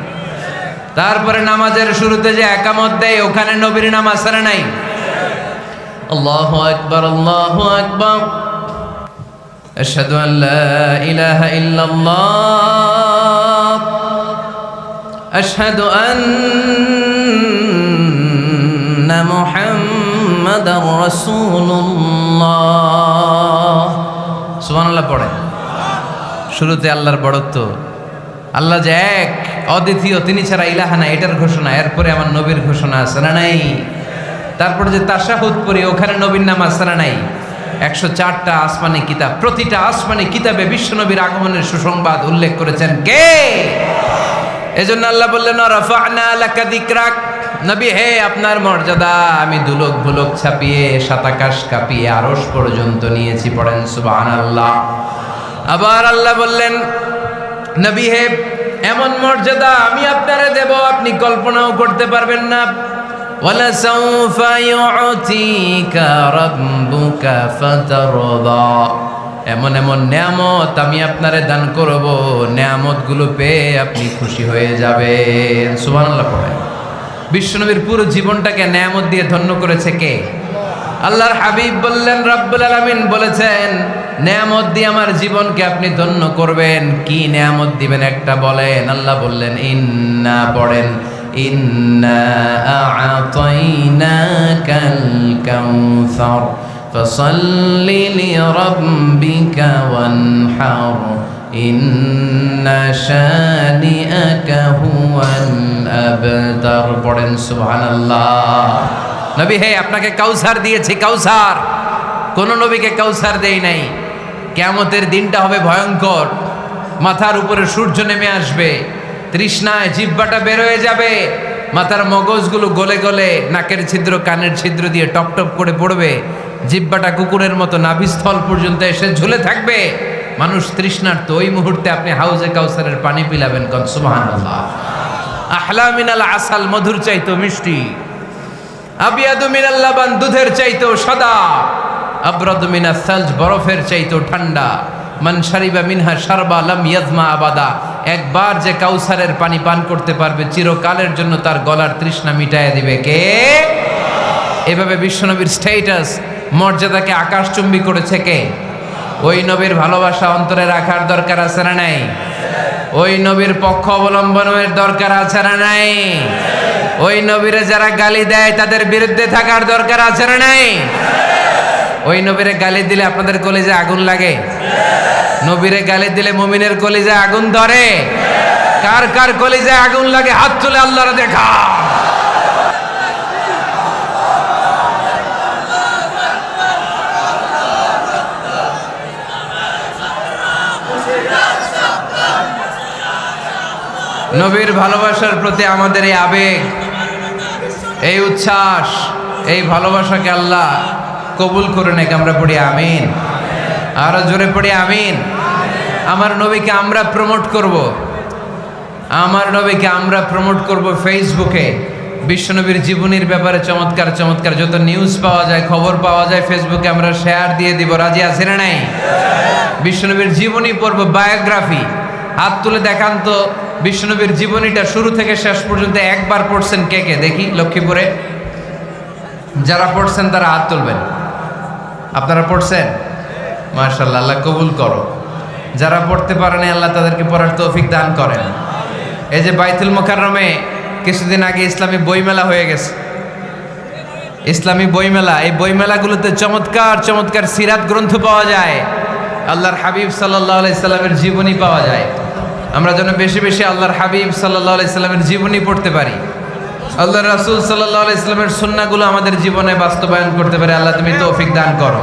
তারপরে নামাজের শুরুতে যে একামত দেয়, ওখানে নবীর নাম আছে না নাই? আল্লাহু আকবার, আল্লাহু আকবার। আশহাদু আল্লা ইলাহা ইল্লাল্লাহ আশহাদু আন্না মুহাম্মাদার রাসূলুল্লাহ। সুবহানাল্লাহ পড়েন। শুরুতে আল্লাহর বড়ত্ব, আল্লাহ যে এক অদ্বিতীয়, তিনি ছাড়া ইলাহা নাই, এটার ঘোষণা। এরপরে আমার নবীর ঘোষণা আছে না নাই? তারপরে যে তাশাহুদ পড়ি, ওখানে নবীর নাম আছে না নাই? 104টা আসমানি কিতাব, প্রতিটা আসমানি কিতাবে বিশ্বনবীর আগমনের সুসংবাদ উল্লেখ করেছেন কে? এজন্য আল্লাহ বললেন রাফা'না লাকা যিকরাক, নবী হে আপনার মর্যাদা আমি দুলক ভুলক ছাপিয়ে সাতাকাশ কাঁপিয়ে আরশ পর্যন্ত নিয়েছি। পড়েন সুবহানাল্লাহ। আবার আল্লাহ বললেন নবী হে এমন মর্যাদা আমি আপনারে দেব আপনি কল্পনাও করতে পারবেন না। ওয়ালা সাউফা ইউতিকা রাব্বুকা ফাতারদা, এমন এমন নিয়ামত আমি আপনারে দান করব, নিয়ামতগুলো পেয়ে আপনি খুশি হয়ে যাবেন। সুবহানাল্লাহ পড়েন। বিশ্বনবীর পুরো জীবনটাকে নিয়ামত দিয়ে ধন্য করেছে কে? আল্লাহর হাবিব বললেন, রব্বুল আলামিন বলেছেন নিয়ামত দিয়ে আমার জীবনকে আপনি ধন্য করবেন। কি নিয়ামত দিবেন একটা বলেন? আল্লাহ বললেন ইন্না, পড়েন ইন্না আ'তাইনাকাল কাউসার ফাসাল্লি লিরাব্বিকা ওয়ানহার ইন্না শানিআকা হুয়াল আবতার। পড়েন সুবহানাল্লাহ। নবী হে আপনাকে কাউসার দিয়েছি, কাউসার। কোন নবীকে কাউসার দেই নাই। কিয়ামতের দিনটা হবে ভয়ঙ্কর, মাথার উপরে সূর্য নেমে আসবে, তৃষ্ণায় জিহ্বাটা বের হয়ে যাবে, মাথার মগজগুলো গলে গলে নাকের ছিদ্র কানের ছিদ্র দিয়ে টপ টপ করে পড়বে, জিহ্বাটা কুকুরের মতো নাভিস্থল পর্যন্ত এসে ঝুলে থাকবে। মানুষ তৃষ্ণার্ত, ওই মুহূর্তে আপনি হাউজে কাউসারের পানি পিলাবেন। কোন সুবহানাল্লাহ। আহলা মিনাল আসাল, মধুর চাইতো মিষ্টি, আবিয়াদু মিনাল লাবান, দুধের চাইতো সাদা, আবরাদু মিনাস সালজ, বরফের চাইতো ঠান্ডা। মান শারিবা মিনহা শারবা লাম ইয়াজমা আবাদা, একবার যে কাউসারের পানি পান করতে পারবে চিরকালের জন্য তার গলার তৃষ্ণা মিটাইয়া দিবে কে? এভাবে বিশ্বনবীর স্ট্যাটাস মর্যাদাকে আকাশচুম্বী করেছে কে? ওই নবীর ভালোবাসা অন্তরে রাখার দরকার আছে না নাই? ওই নবীর পক্ষ অবলম্বনের দরকার আছে না নাই? ওই নবীরে যারা গালি দেয় তাদের বিরুদ্ধে থাকার দরকার আছে না নাই? ওই নবীরে গালি দিলে আপনাদের কলিজায় আগুন লাগে? নবীরে গালি দিলে মুমিনের কলিজায় আগুন ধরে? কার কার কলিজায় আগুন লাগে হাত তুলে আল্লাহরে দেখা। নবীর ভালোবাসার প্রতি আমাদের এই আবেগ, এই উচ্ছ্বাস, এই ভালোবাসাকে আল্লাহ কবুল করে নেক। আমরা পড়ি আমিন। আরো জোরে পড়ি আমিন। আমার নবীকে আমরা প্রমোট করব, আমার নবীকে আমরা প্রমোট করব ফেসবুকে। বিশ্বনবীর জীবনীর ব্যাপারে চমৎকার চমৎকার যত নিউজ পাওয়া যায়, খবর পাওয়া যায়, ফেসবুকে আমরা শেয়ার দিয়ে দিব। রাজি আছে না নাই? বিশ্বনবীর জীবনী পড়ব, বায়োগ্রাফি। হাত তুলে দেখান তো বিশ্বনবীর জীবনীটা শুরু থেকে শেষ পর্যন্ত একবার পড়ছেন কে কে? দেখি লক্ষ্মীপুরে যারা পড়ছেন তারা হাত তুলবেন। আপনারা পড়ছেন? মাশাআল্লাহ, আল্লাহ কবুল করো। যারা পড়তে পারেন আল্লাহ তাদেরকে পড়ার তৌফিক দান করেন। এই যে বাইতুল মুকাররমে কিছুদিন আগে ইসলামী বইমেলা হয়ে গেছে, ইসলামী বইমেলা। এই বইমেলাগুলোতে চমৎকার চমৎকার সিরাত গ্রন্থ পাওয়া যায়, আল্লাহর হাবিব সাল্লাল্লাহু আলাইহি সাল্লামের জীবনী পাওয়া যায়। আমরা যেন বেশি বেশি আল্লাহর হাবিব সাল্লাল্লাহু আলাইহি সাল্লামের জীবনী পড়তে পারি, আল্লাহর রাসূল সাল্লাল্লাহু আলাইহি সাল্লামের সুন্নাহগুলো আমাদের জীবনে বাস্তবায়ন করতে পারি। আল্লাহ তুমি তৌফিক দান করো।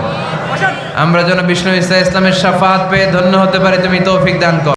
আমরা যেন বিষ্ণু ঈসা ইসলামের শাফাআত পেয়ে ধন্য হতে পারি, তুমি তৌফিক দান করো।